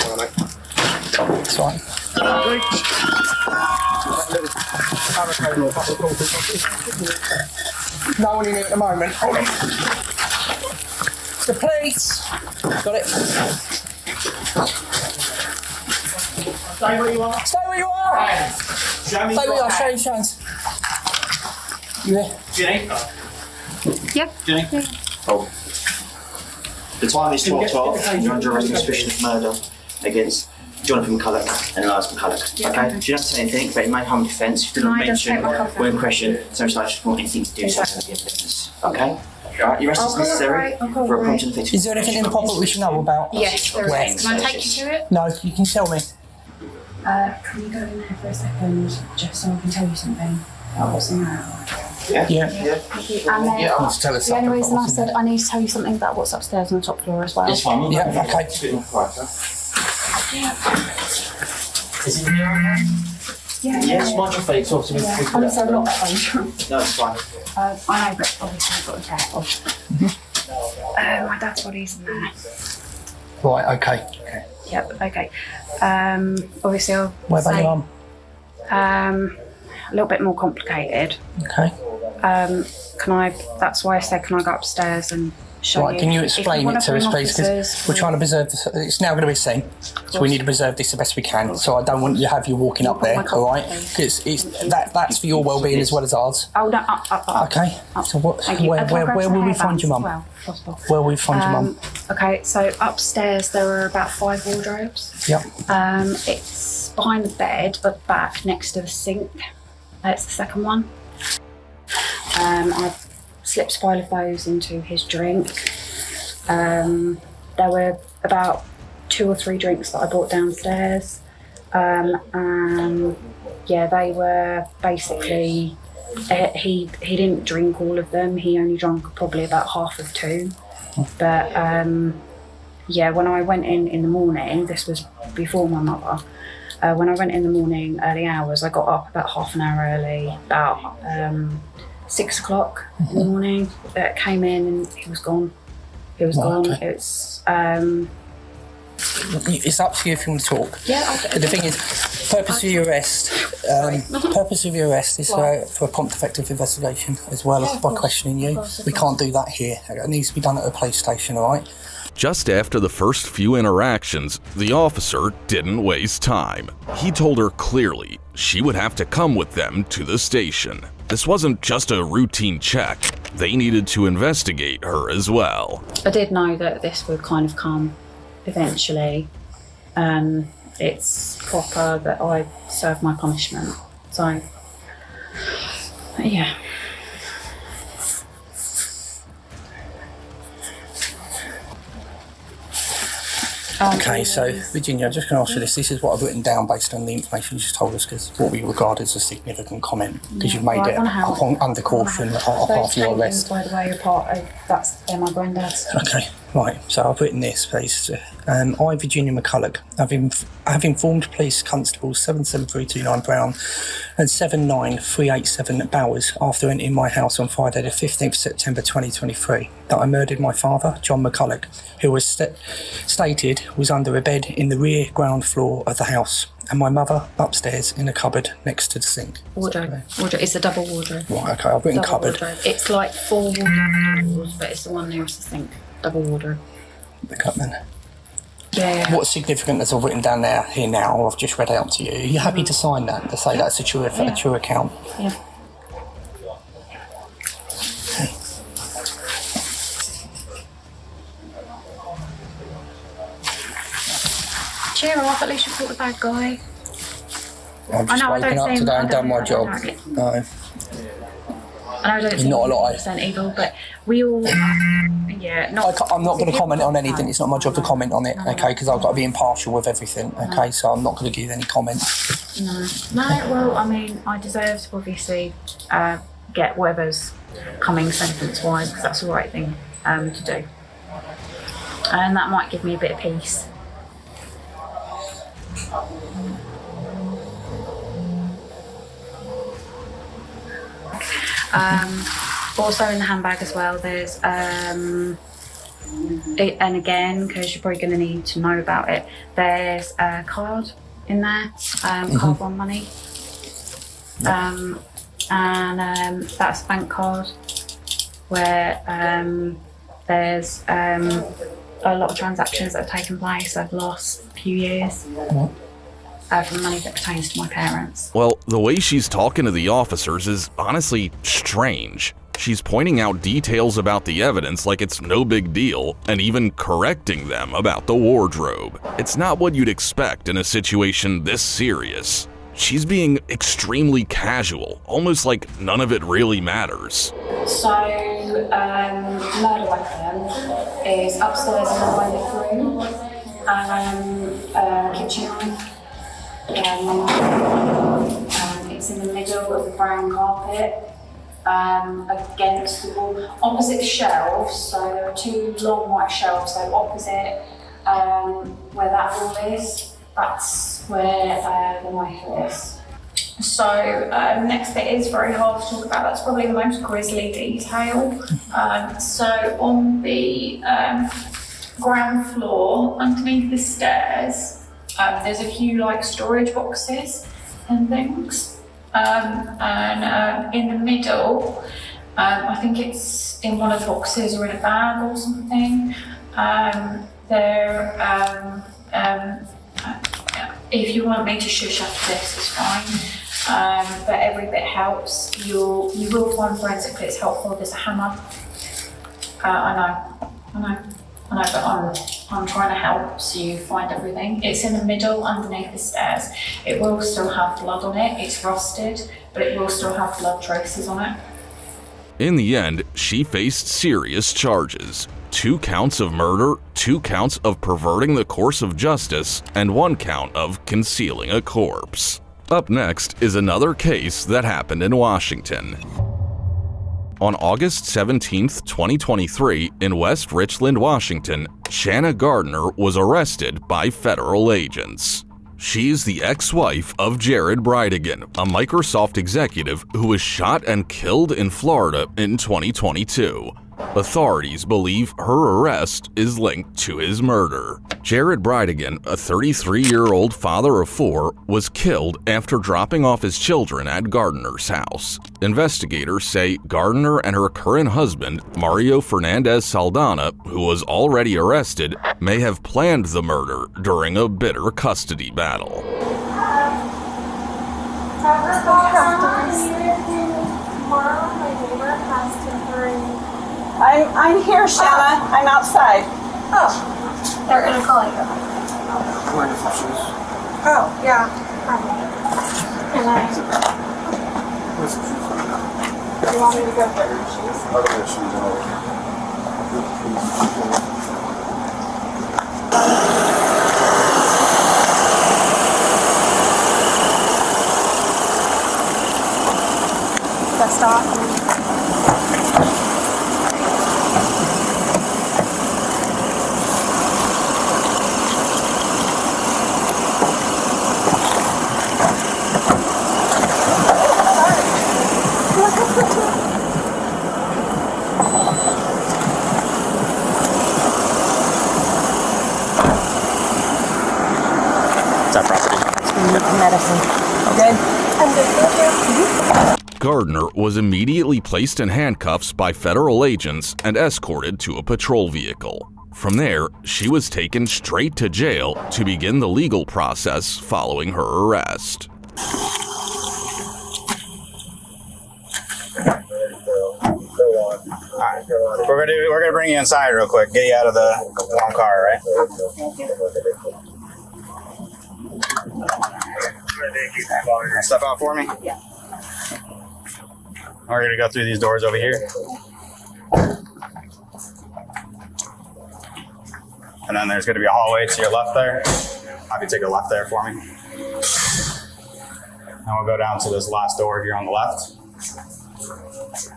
It's fine. No one in here at the moment. Hold on. The police. Got it. Stay where you are. Stay where you are. Stay where you are. Show your hands. You there? Jenny? Yep. Jenny? Oh. The time is 12:12. You're under arrest on suspicion of murder against Jonathan McCullik and Elias McCullik. Yeah, Okay? okay. You don't have to say anything, but it may harm defence. You do not No, I just mention take my cover. when questioned, so it's like just want anything to do with the business. Okay? Alright, your arrest is necessary for a prompt and effective. Is there anything in the property we should know about? Yes, there Where? is. Can I take you to it? No, you can tell me. Can you go in there for a second, just so I can tell you something about what's in there? Yeah. Thank you. And then Yeah, tell us the only something reason about I what's in said I need to tell you something about what's upstairs on the top floor as well. It's fine. Yeah, okay. Is it here? Yeah. Yes, mind your face, obviously. Yeah. Honestly, I'm not phone. No, it's fine. I know, but obviously I've got to be careful. My dad's body's in there. Right, okay. Yep, okay. Obviously I'll Where about say, your mum? a little bit more complicated. Okay. That's why I said, can I go upstairs and show you? Right, can you If explain wanna it to us, bring please? Because officers, we're trying to preserve this. It's now going to be seen, so we need to preserve this the best we can. So I don't want you to have you walking up there, all right? Because that's for your well-being as well as ours. Oh, no, Okay. So what? Thank you. Where Can I grab will some we find your hairbands mum? as well, possible? Where will we find your mum? Okay, so upstairs there are about 5 wardrobes. Yep. It's behind the bed, but back next to the sink. It's the second one. I've slipped 5 of those into his drink. There were about 2 or 3 drinks that I brought downstairs. And yeah, they were basically, he didn't drink all of them. He only drank probably about half of 2. But yeah, when I went in the morning, this was before my mother. When I went in the morning, early hours, I got up about half an hour early, about 6 o'clock in the morning. Came in and he was gone. He was gone. Okay. It's up to you if you want to talk. Yeah, But the thing is, purpose of your arrest is for a prompt, effective investigation as well as by questioning you. We can't do that here. It needs to be done at a police station, all right? Just after the first few interactions, the officer didn't waste time. He told her clearly she would have to come with them to the station. This wasn't just a routine check. They needed to investigate her as well. I did know that this would kind of come eventually. It's proper that I serve my punishment. So, yeah. Okay, so Virginia, I'm just going to ask you this. This is what I've written down based on the information you just told us, because what we regard as a significant comment, because you've made it under caution after your arrest. By the way, are part of they're my granddad's. Okay, right. So I've written this, please. I, Virginia McCullik, have informed Police Constables 77329 Brown and 79387 Bowers after entering my house on Friday the 15th September 2023 that I murdered my father, John McCullik, who was stated was under a bed in the rear ground floor of the house, and my mother upstairs in a cupboard next to the sink. Wardrobe. It's a double wardrobe. Right, okay, I've written Double cupboard. wardrobe. It's like 4 wardrobe doors, but it's the one nearest the sink. Double wardrobe. The cupboard. Yeah. What's significant as I've written down here now, I've just read out to you. Are you happy to sign that, to say that's a true account? Yeah. Cheer up, at least you caught the bad guy. I've just woken up today and done my job. No. I know I don't seem Not a lot. 100% evil, but we all, yeah, I'm not going to comment on anything. It's not my job to comment on it, okay? Because I've got to be impartial with everything, okay? So I'm not going to give any comment. No, well, I mean, I deserve to obviously get whatever's coming sentence-wise, because that's the right thing to do. And that might give me a bit of peace. Also in the handbag as well, there's and again, because you're probably going to need to know about it, there's a card in there, card one money. And that's a bank card where there's a lot of transactions that have taken place over the last few years from money that pertains to my parents. Well, the way she's talking to the officers is honestly strange. She's pointing out details about the evidence like it's no big deal, and even correcting them about the wardrobe. It's not what you'd expect in a situation this serious. She's being extremely casual, almost like none of it really matters. So, murder weapon is upstairs in the toilet room, kitchen knife. It's in the middle of the brown carpet, against the wall, opposite the shelves. So there are two long white shelves, so opposite where that wall is. That's where the knife is. So next bit is very hard to talk about. That's probably the most grisly detail. So on the ground floor, underneath the stairs, there's a few like storage boxes and things. And in the middle, I think it's in one of the boxes or in a bag or something. If you want me to shush after this, it's fine. But every bit helps. You will find forensic bits helpful. There's a hammer. I know, but I'm trying to help so you find everything. It's in the middle, underneath the stairs. It will still have blood on it. It's rusted, but it will still have blood traces on it. In the end, she faced serious charges. 2 counts of murder, 2 counts of perverting the course of justice, and 1 count of concealing a corpse. Up next is another case that happened in Washington. On August 17, 2023, in West Richland, Washington, Shana Gardner was arrested by federal agents. She's the ex-wife of Jared Bridegan, a Microsoft executive who was shot and killed in Florida in 2022. Authorities believe her arrest is linked to his murder. Jared Bridegan, a 33-year-old father of 4, was killed after dropping off his children at Gardner's house. Investigators say Gardner and her current husband, Mario Fernandez Saldana, who was already arrested, may have planned the murder during a bitter custody battle. I'm here, Shana. I'm outside. Oh, they're gonna call you. Wonderful shoes. Oh, yeah. And you want me to go get her shoes? I'll get her shoes all. Best off. Medicine. Good? I'm good, thank you. Gardner was immediately placed in handcuffs by federal agents and escorted to a patrol vehicle. From there, she was taken straight to jail to begin the legal process following her arrest. Alright, we're gonna bring you inside real quick. Get you out of the long car, right? Step out for me. Yeah. We're gonna go through these doors over here. And then there's gonna be a hallway to your left there. Have you take a left there for me. And we'll go down to this last door here on the left.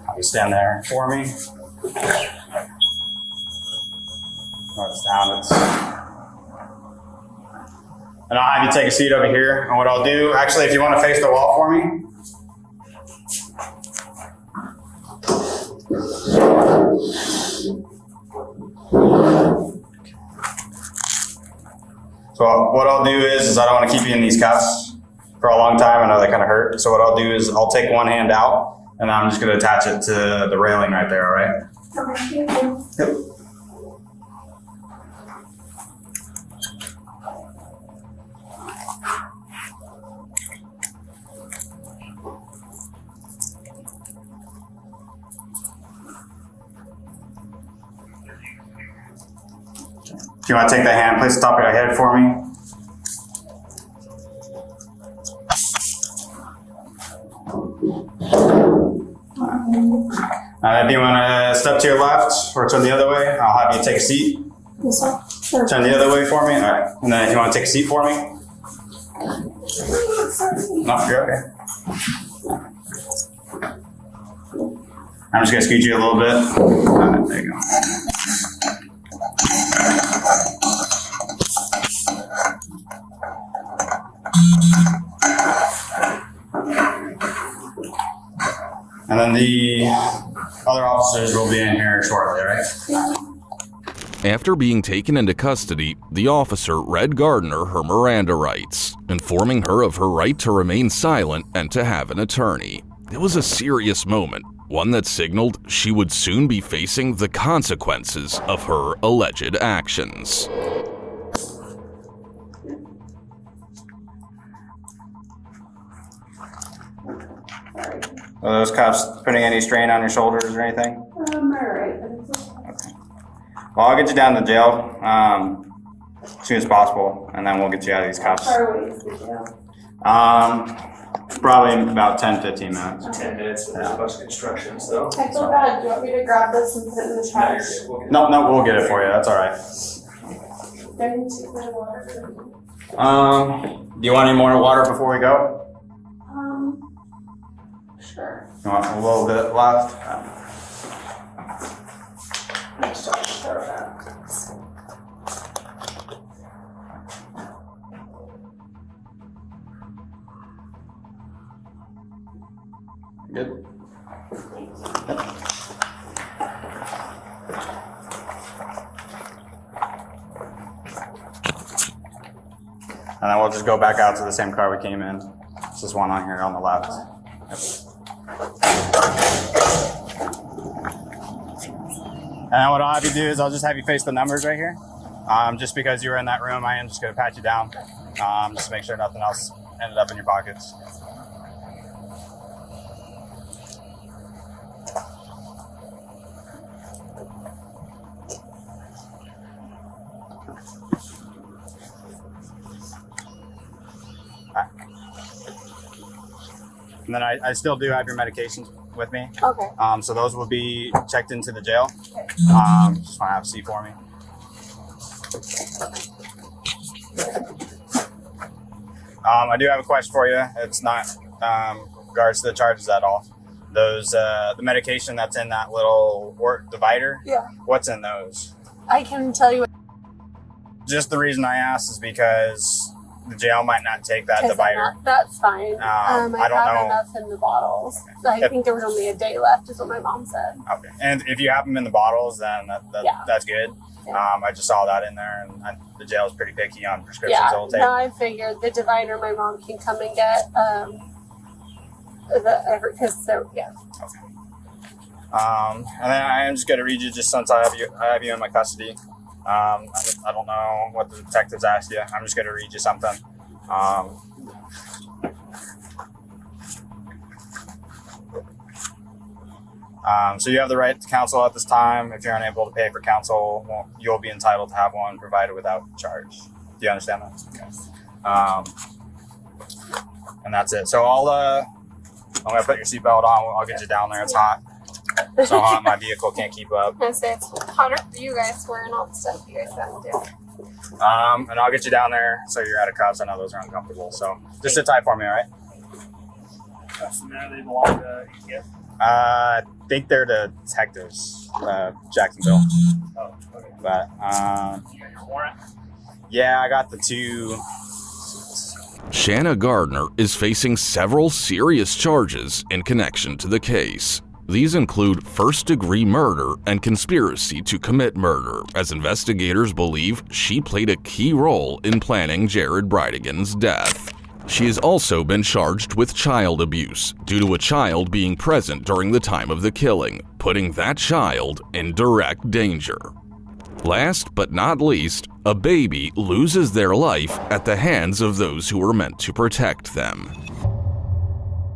Have you stand there for me. It's down. And I'll have you take a seat over here. And what I'll do, actually, if you want to face the wall for me. So what I'll do is I don't want to keep you in these cuffs for a long time. I know they kind of hurt. So what I'll do is I'll take one hand out and I'm just going to attach it to the railing right there, all right? Okay, thank you. Yep. Do you want to take that hand, place the top of your head for me? If you want to step to your left or turn the other way, I'll have you take a seat. This one? Sure. Turn the other way for me. All right. And then if you want to take a seat for me. No, you're okay. I'm just going to scoot you a little bit. All right, there you go. And then the other officers will be in here shortly, right? After being taken into custody, the officer read Gardner her Miranda rights, informing her of her right to remain silent and to have an attorney. It was a serious moment, one that signaled she would soon be facing the consequences of her alleged actions. Are those cuffs putting any strain on your shoulders or anything? Alright. Okay. Well, I'll get you down to jail as soon as possible, and then we'll get you out of these cuffs. How far away is the jail? Probably about 10-15 minutes. 10 minutes with a bunch of instructions, though. I feel bad. Do you want me to grab this and put it in the trash? No, we'll get it for you. That's all right. Do I need to get my water? Do you want any more water before we go? Sure. You want a little bit left? Good. And then we'll just go back out to the same car we came in. There's just one on here on the left. Yep. And what I'll have you do is I'll just have you face the numbers right here. Just because you were in that room, I am just going to pat you down, just to make sure nothing else ended up in your pockets. And then I still do have your medications with me. Okay. So those will be checked into the jail. Just want to have a seat for me. I do have a question for you. It's not regards to the charges at all. Those the medication that's in that little divider. Yeah. What's in those? I can tell you. Just the reason I asked is because the jail might not take that divider. That's fine. I don't know. have enough in the bottles. I think there was only a day left, is what my mom said. Okay. And if you have them in the bottles, then that's good. Yeah. I just saw that in there, and the jail is pretty picky on prescriptions. Yeah. They'll take. No, I figured the divider my mom can come and get. Because yeah. Okay. And then I am just going to read you, just since I have you in my custody. I don't know what the detectives asked you. I'm just going to read you something. So you have the right to counsel at this time. If you're unable to pay for counsel, you'll be entitled to have one provided without charge. Do you understand that? Okay. And that's it. So I'm going to put your seatbelt on. I'll get you down there. It's hot. So hot my vehicle can't keep up. I say it's hotter for you guys wearing all the stuff you guys got to do. And I'll get you down there so you're out of cuffs. I know those are uncomfortable. So just sit tight for me, all right? They belong to ETS? I think they're the detectives, Jacksonville. Oh, okay. But You got your warrant? yeah, I got the two. Shana Gardner is facing several serious charges in connection to the case. These include first-degree murder and conspiracy to commit murder, as investigators believe she played a key role in planning Jared Bridegan's death. She has also been charged with child abuse due to a child being present during the time of the killing, putting that child in direct danger. Last but not least, a baby loses their life at the hands of those who were meant to protect them.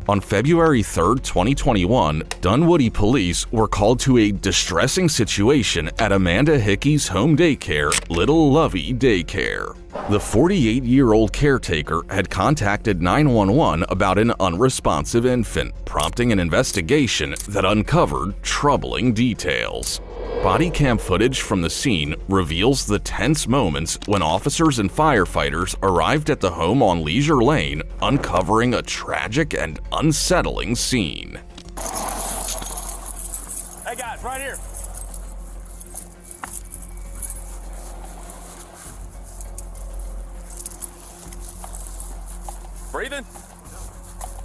On February 3, 2021, Dunwoody police were called to a distressing situation at Amanda Hickey's home daycare, Little Lovey Daycare. The 48-year-old caretaker had contacted 911 about an unresponsive infant, prompting an investigation that uncovered troubling details. Body cam footage from the scene reveals the tense moments when officers and firefighters arrived at the home on Leisure Lane, uncovering a tragic and unsettling scene. Hey guys, right here. Breathing?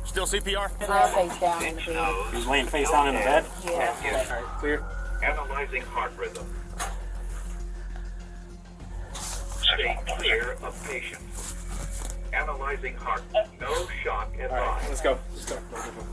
Still CPR? Face down in the bed. He's laying face down in the bed? Yeah. All right, clear. Analyzing heart rhythm. Stay clear of patient. Analyzing heart. No shock advised. All right, let's go.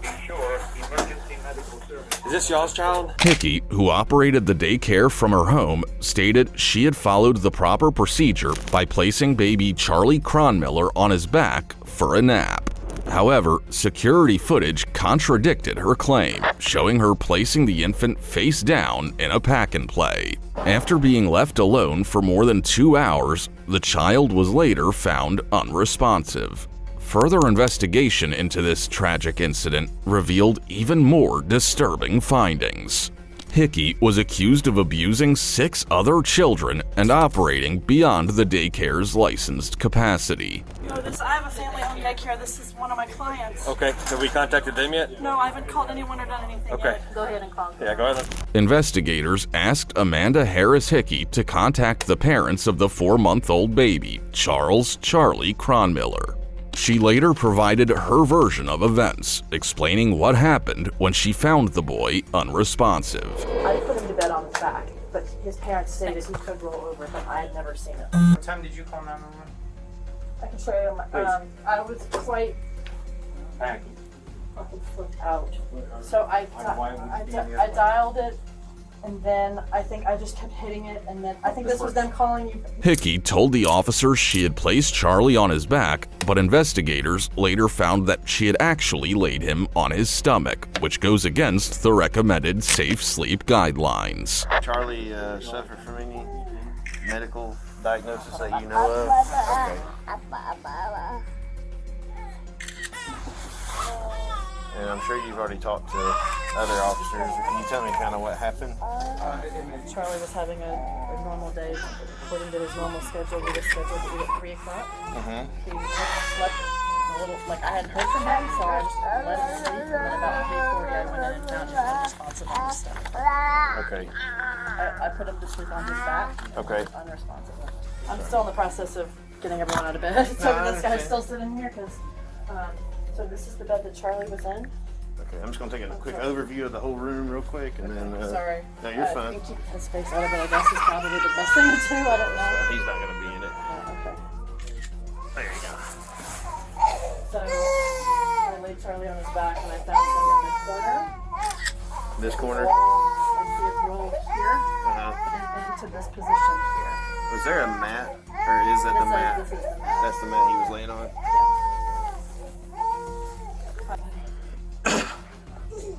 Ensure emergency medical service. Is this y'all's child? Hickey, who operated the daycare from her home, stated she had followed the proper procedure by placing baby Charlie Cronmiller on his back for a nap. However, security footage contradicted her claim, showing her placing the infant face down in a pack-and-play. After being left alone for more than 2 hours, the child was later found unresponsive. Further investigation into this tragic incident revealed even more disturbing findings. Hickey was accused of abusing 6 other children and operating beyond the daycare's licensed capacity. No, I have a family-owned daycare. This is one of my clients. Okay, have we contacted them yet? No, I haven't called anyone or done anything Okay. yet. Go ahead and call them. Yeah, go ahead. Investigators asked Amanda Harris Hickey to contact the parents of the 4-month-old baby, Charles Charlie Cronmiller. She later provided her version of events, explaining what happened when she found the boy unresponsive. I put him to bed on his back, but his parents stated he could roll over, but I had never seen it. What time did you call 911? I can show you. I was quite flipped out. So I dialed it, and then I think I just kept hitting it, and then I think this was them calling you. Hickey told the officers she had placed Charlie on his back, but investigators later found that she had actually laid him on his stomach, which goes against the recommended safe sleep guidelines. Charlie suffered from any medical diagnosis that you know of? Okay. And I'm sure you've already talked to other officers. Can you tell me kind of what happened? Charlie was having a normal day according to his normal schedule. We were scheduled to eat at 3 o'clock. He slept a little, like I hadn't heard from him, so I just let him sleep. And then about 3:40 I went in and found him unresponsive on his stomach. Okay. I put him to sleep on his back. Okay. Unresponsive. I'm still in the process of getting everyone out of bed. So this guy's still sitting here because. So this is the bed that Charlie was in. Okay, I'm just going to take a quick overview of the whole room real quick, and then... Sorry. No, you're fine. I think keep his face out of it, I guess, is probably the best thing to do. I don't know. He's not going to be in it. Okay. There you go. So I laid Charlie on his back, and I found him in the corner. This corner? And he had rolled here and into this position here. Was there a mat, or is that the mat? This is the mat. That's the mat he was laying on?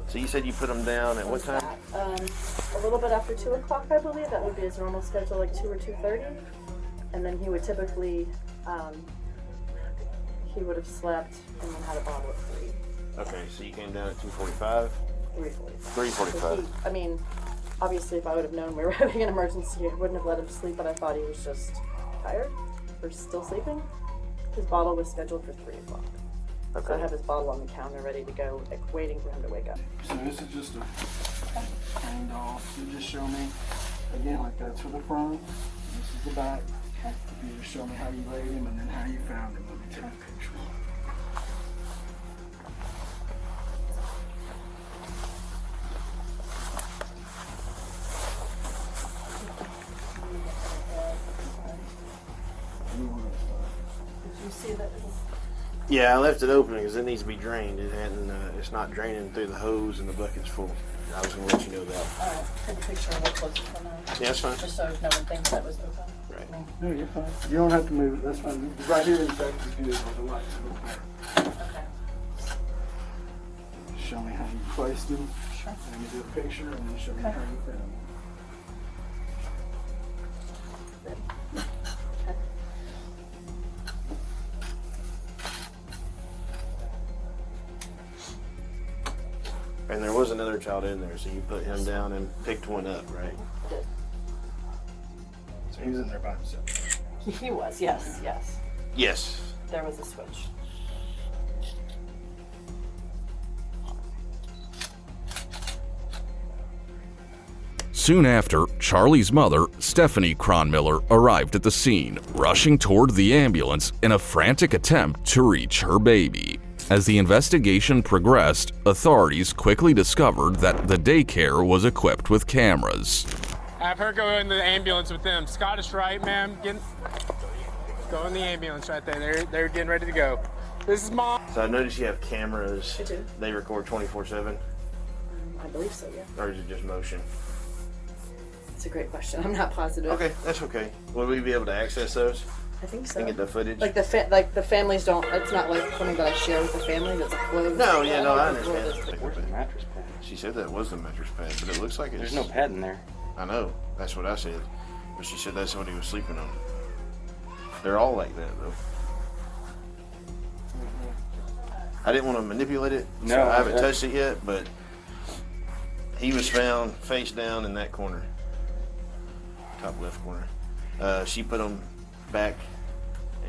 So you said you put him down at what time? A little bit after 2 o'clock, I believe. That would be his normal schedule, like 2 or 2:30. And then he would typically, he would have slept and then had a bottle at 3. Okay, so you came down at 2:45? 3:45. 3:45. I mean, obviously if I would have known we were having an emergency, I wouldn't have let him sleep, but I thought he was just tired or still sleeping. His bottle was scheduled for 3 o'clock. Okay. So I have his bottle on the counter ready to go, like, waiting for him to wake up. So this is just a hand off. You just show me, again, like that's for the front, this is the back. You just show me how you laid him and then how you found him. Let me take a picture. You see that? Yeah, I left it open because it needs to be drained. It hadn't. It's not draining through the hose, and the bucket's full. I was going to let you know that. All right, take a picture of what closest one. Yeah, that's fine. Just so no one thinks that was open. Right. No, you're fine. You don't have to move it. That's fine. Right here, in fact, is good with the lights. Okay. Show me how you placed them. Sure. Let me do a picture and then show me how you found them. And there was another child in there, so you put him down and picked one up, right? So he was in there by himself. He was, yes. Yes. There was a switch. Soon after, Charlie's mother, Stephanie Cronmiller, arrived at the scene, rushing toward the ambulance in a frantic attempt to reach her baby. As the investigation progressed, authorities quickly discovered that the daycare was equipped with cameras. Have her go in the ambulance with them. Scottish Rite, ma'am. Go in the ambulance right there. They're getting ready to go. This is Mom. So I noticed you have cameras. I do. They record 24/7, I believe so, yeah. or is it just motion? It's a great question. I'm not positive. Okay, that's okay. Will we be able to access those? I think so. And get the footage? Like the families don't. It's not like something that I share with the families. It's a closed. No, yeah, no, I understand. Where's the mattress pad? She said that was the mattress pad, but it looks like it's... There's no pad in there. I know. That's what I said. But she said that's what he was sleeping on. They're all like that, though. I didn't want to manipulate it, so I haven't touched it yet, but he was found face down in that corner. Top left corner. She put him back,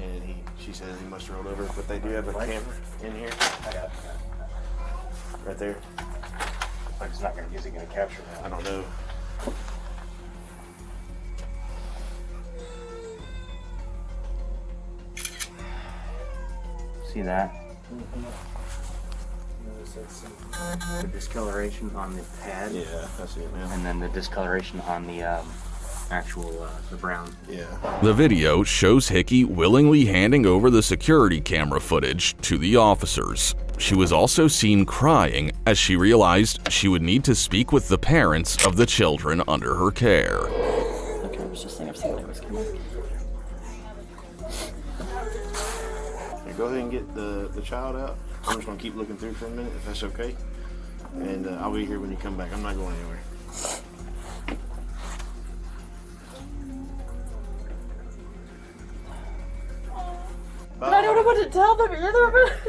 and she said he must have rolled over, but they do have a camera in here. I got it. Right there. But it's not going to capture that. I don't know. See that? The discoloration on the pad. Yeah, that's it, man. And then the discoloration on the actual the brown. Yeah. The video shows Hickey willingly handing over the security camera footage to the officers. She was also seen crying as she realized she would need to speak with the parents of the children under her care. Okay, I was just saying I've seen it was coming. Here, go ahead and get the child out. I'm just going to keep looking through for a minute, if that's okay. And I'll be here when you come back. I'm not going anywhere. But I don't know what to tell them either.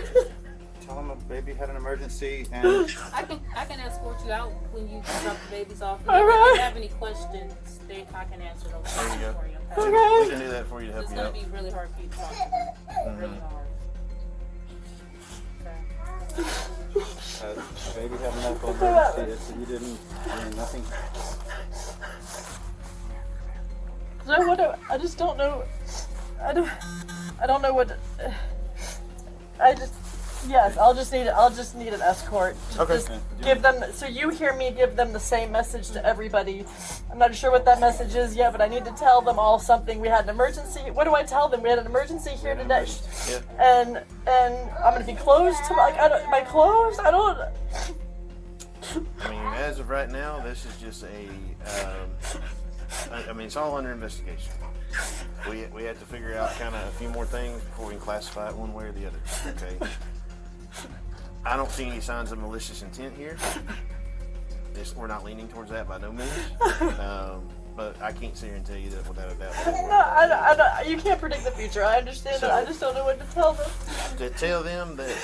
Tell them a baby had an emergency and... I can escort you out when you drop the babies off. And All right. if you have any questions, I can answer those There you questions go. for you. Okay. We can do that for you to help It's you going out. to be really hard for you to talk to them. Really hard. The baby had a medical emergency, so you didn't, nothing. I just don't know. I don't know what. Yes, I'll just need an escort. Okay. Just give them. So you hear me give them the same message to everybody. I'm not sure what that message is yet, but I need to tell them all something. We had an emergency. What do I tell them? We had an emergency here today, Yeah. and I'm gonna be closed to am I closed? I don't. I mean, as of right now, this is just I mean, it's all under investigation. We have to figure out kind of a few more things before we can classify it one way or the other. Okay. I don't see any signs of malicious intent here. We're not leaning towards that by no means. But I can't sit here and tell you that without a doubt. No, I you can't predict the future. I understand that. I just don't know what to tell them. To tell them that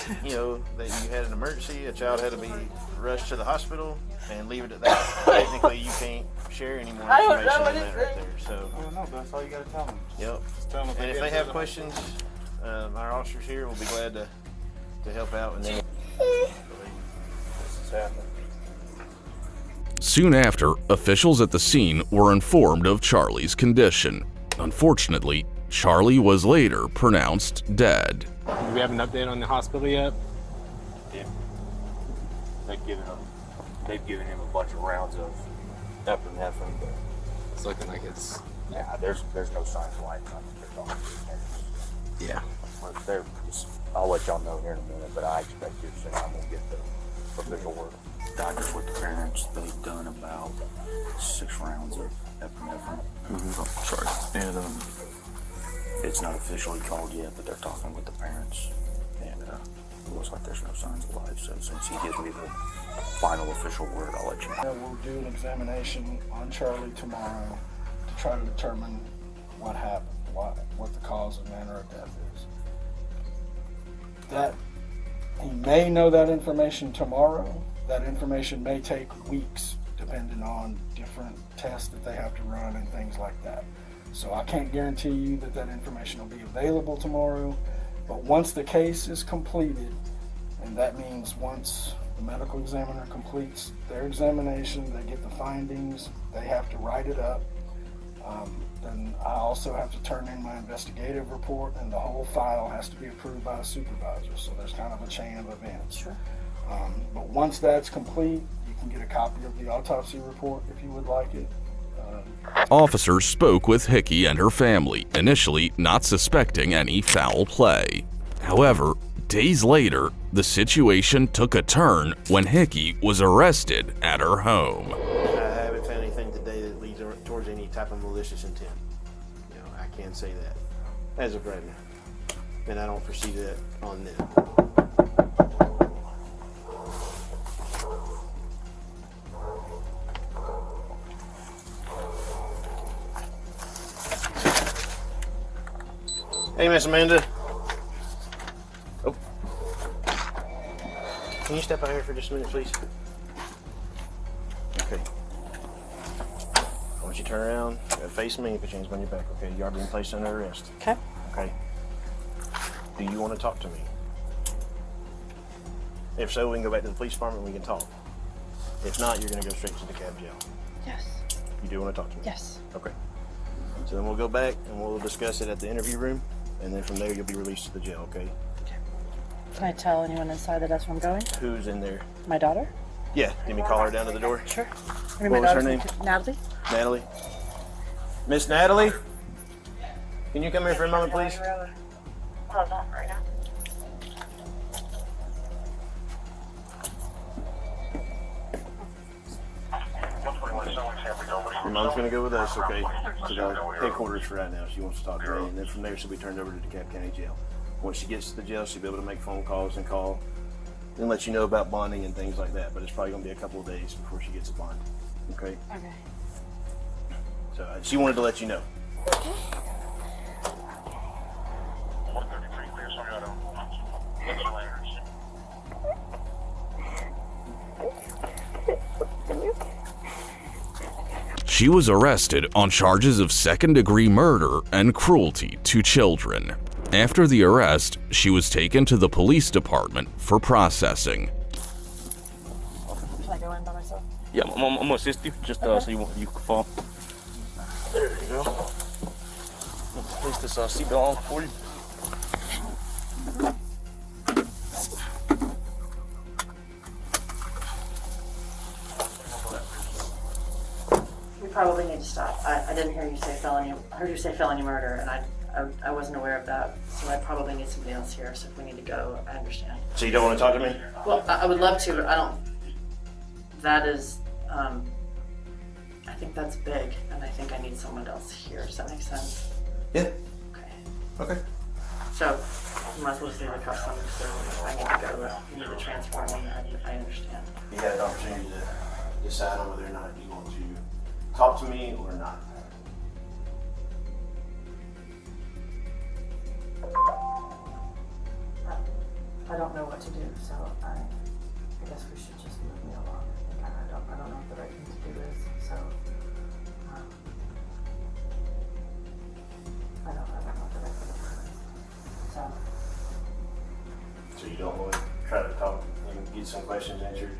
that you had an emergency, a child had to be rushed to the hospital, and leave it at that. Technically, you can't share any more I don't information know than that right anything. there. So. I don't know, but that's all you got to tell them. Yep. Just tell them And if they have questions, our officers here will be glad to help out. And then this is happening. Soon after, officials at the scene were informed of Charlie's condition. Unfortunately, Charlie was later pronounced dead. Do we have an update on the hospital yet? Yeah. They've given him a bunch of rounds of epinephrine, but It's looking like it's... yeah, there's no signs of life. Yeah. I'll let y'all know here in a minute, but I expect you soon I'm gonna get the official word. Doctors with the parents, they've done about 6 rounds of epinephrine. Sorry. And it's not officially called yet, but they're talking with the parents. And it looks like there's no signs of life. So since he gives me the final official word, I'll let you know. We'll do an examination on Charlie tomorrow to try to determine what happened, what the cause and manner of death is. That he may know that information tomorrow. That information may take weeks, depending on different tests that they have to run and things like that. So I can't guarantee you that that information will be available tomorrow. But once the case is completed, and that means once the medical examiner completes their examination, they get the findings, they have to write it up. Then I also have to turn in my investigative report, and the whole file has to be approved by a supervisor. So there's kind of a chain of events. Sure. But once that's complete, you can get a copy of the autopsy report if you would like it. Officers spoke with Hickey and her family, initially not suspecting any foul play. However, days later, the situation took a turn when Hickey was arrested at her home. I haven't found anything today that leads towards any type of malicious intent. You know, I can't say that as of right now. And I don't foresee that on them. Hey, Miss Amanda. Oh. Can you step out here for just a minute, please? Okay. I want you to turn around, face me, put your hands on your back, okay? You are being placed under arrest. Okay. Okay. Do you want to talk to me? If so, we can go back to the police department and we can talk. If not, you're going to go straight to the cab jail. Yes. You do want to talk to me? Yes. Okay. So then we'll go back and we'll discuss it at the interview room, and then from there you'll be released to the jail, okay? Can I tell anyone inside that that's where I'm going? Who's in there? My daughter? Yeah, can you call her down to the door? Sure. What was her name? Natalie. Natalie? Miss Natalie? Can you come here for a moment, please? Hold on right now. Your mom's going to go with us, okay, to the headquarters for right now. She wants to talk to me, and then from there she'll be turned over to DeKalb County Jail. Once she gets to the jail, she'll be able to make phone calls and call and let you know about bonding and things like that, but it's probably going to be a couple of days before she gets a bond, okay? Okay. So she wanted to let you know. She was arrested on charges of second-degree murder and cruelty to children. After the arrest, she was taken to the police department for processing. Should I go in by myself? Yeah, I'm gonna assist you, just so you can fall. There you go. Place this seatbelt on for you. We probably need to stop. I didn't hear you say felony. I heard you say felony murder, and I wasn't aware of that. So I probably need somebody else here. So if we need to go, I understand. So you don't want to talk to me? Well, I would love to, but I don't. That is, I think that's big, and I think I need someone else here. Does that make sense? Yeah. Okay. Okay. So you might as well see the customs. So I need to go. You need to transfer me. I understand. You had an opportunity to decide on whether or not you want to talk to me or not. I don't know what to do, so I guess we should just move me along. I don't know what the right thing to do is, so I don't know what the right thing to do is. So you don't want to try to talk and get some questions answered?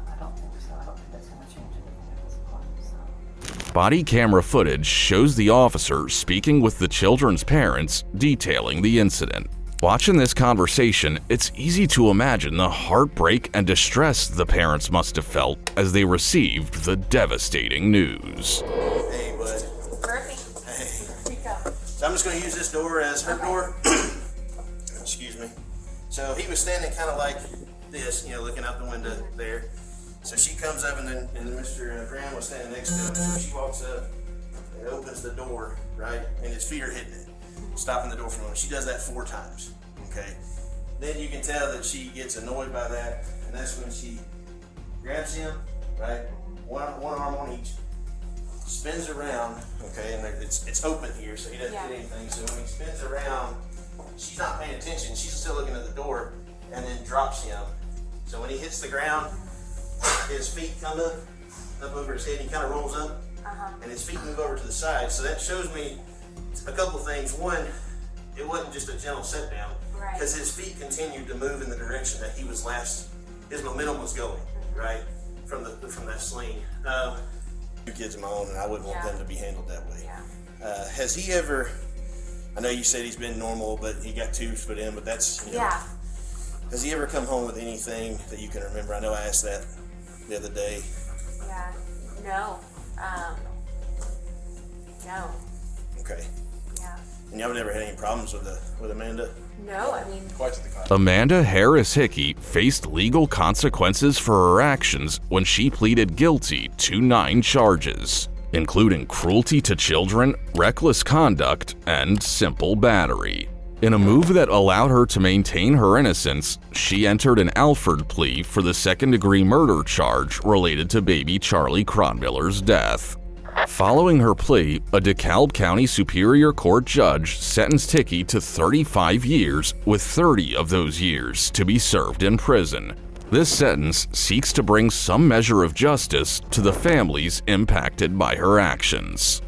I don't think so. I don't think that's going to change anything at this point. So. Body camera footage shows the officer speaking with the children's parents, detailing the incident. Watching this conversation, it's easy to imagine the heartbreak and distress the parents must have felt as they received the devastating news. Hey, bud. Murphy. Hey. So I'm just going to use this door as her door. Excuse me. So he was standing kind of like this, looking out the window there. So she comes up, and Mr. Graham was standing next to him. So she walks up and opens the door, right? And his feet are hitting it, stopping the door from him. She does that 4 times, okay? Then you can tell that she gets annoyed by that, and that's when she grabs him, right? One arm on each, spins around, okay? And it's open here, so he doesn't hit anything. So when he spins around, she's not paying attention. She's still looking at the door, and then drops him. So when he hits the ground, his feet come up over his head. He kind of rolls up, and his feet move over to the side. So that shows me a couple of things. One, it wasn't just a gentle sit down, because his feet continued to move in the direction that he was last. His momentum was going right from that sling. 2 kids of my own, and I wouldn't want them to be handled that way. Has he ever? I know you said he's been normal, but he got tubes put in. But that's Has he ever come home with anything that you can remember? I know I asked that the other day. Yeah. No. No. Okay. Yeah. And y'all never had any problems with Amanda? No, I mean. Quite to the contrary. Amanda Harris Hickey faced legal consequences for her actions when she pleaded guilty to 9 charges, including cruelty to children, reckless conduct, and simple battery. In a move that allowed her to maintain her innocence, she entered an Alford plea for the second-degree murder charge related to baby Charlie Cronmiller's death. Following her plea, a DeKalb County Superior Court judge sentenced Hickey to 35 years, with 30 of those years to be served in prison. This sentence seeks to bring some measure of justice to the families impacted by her actions.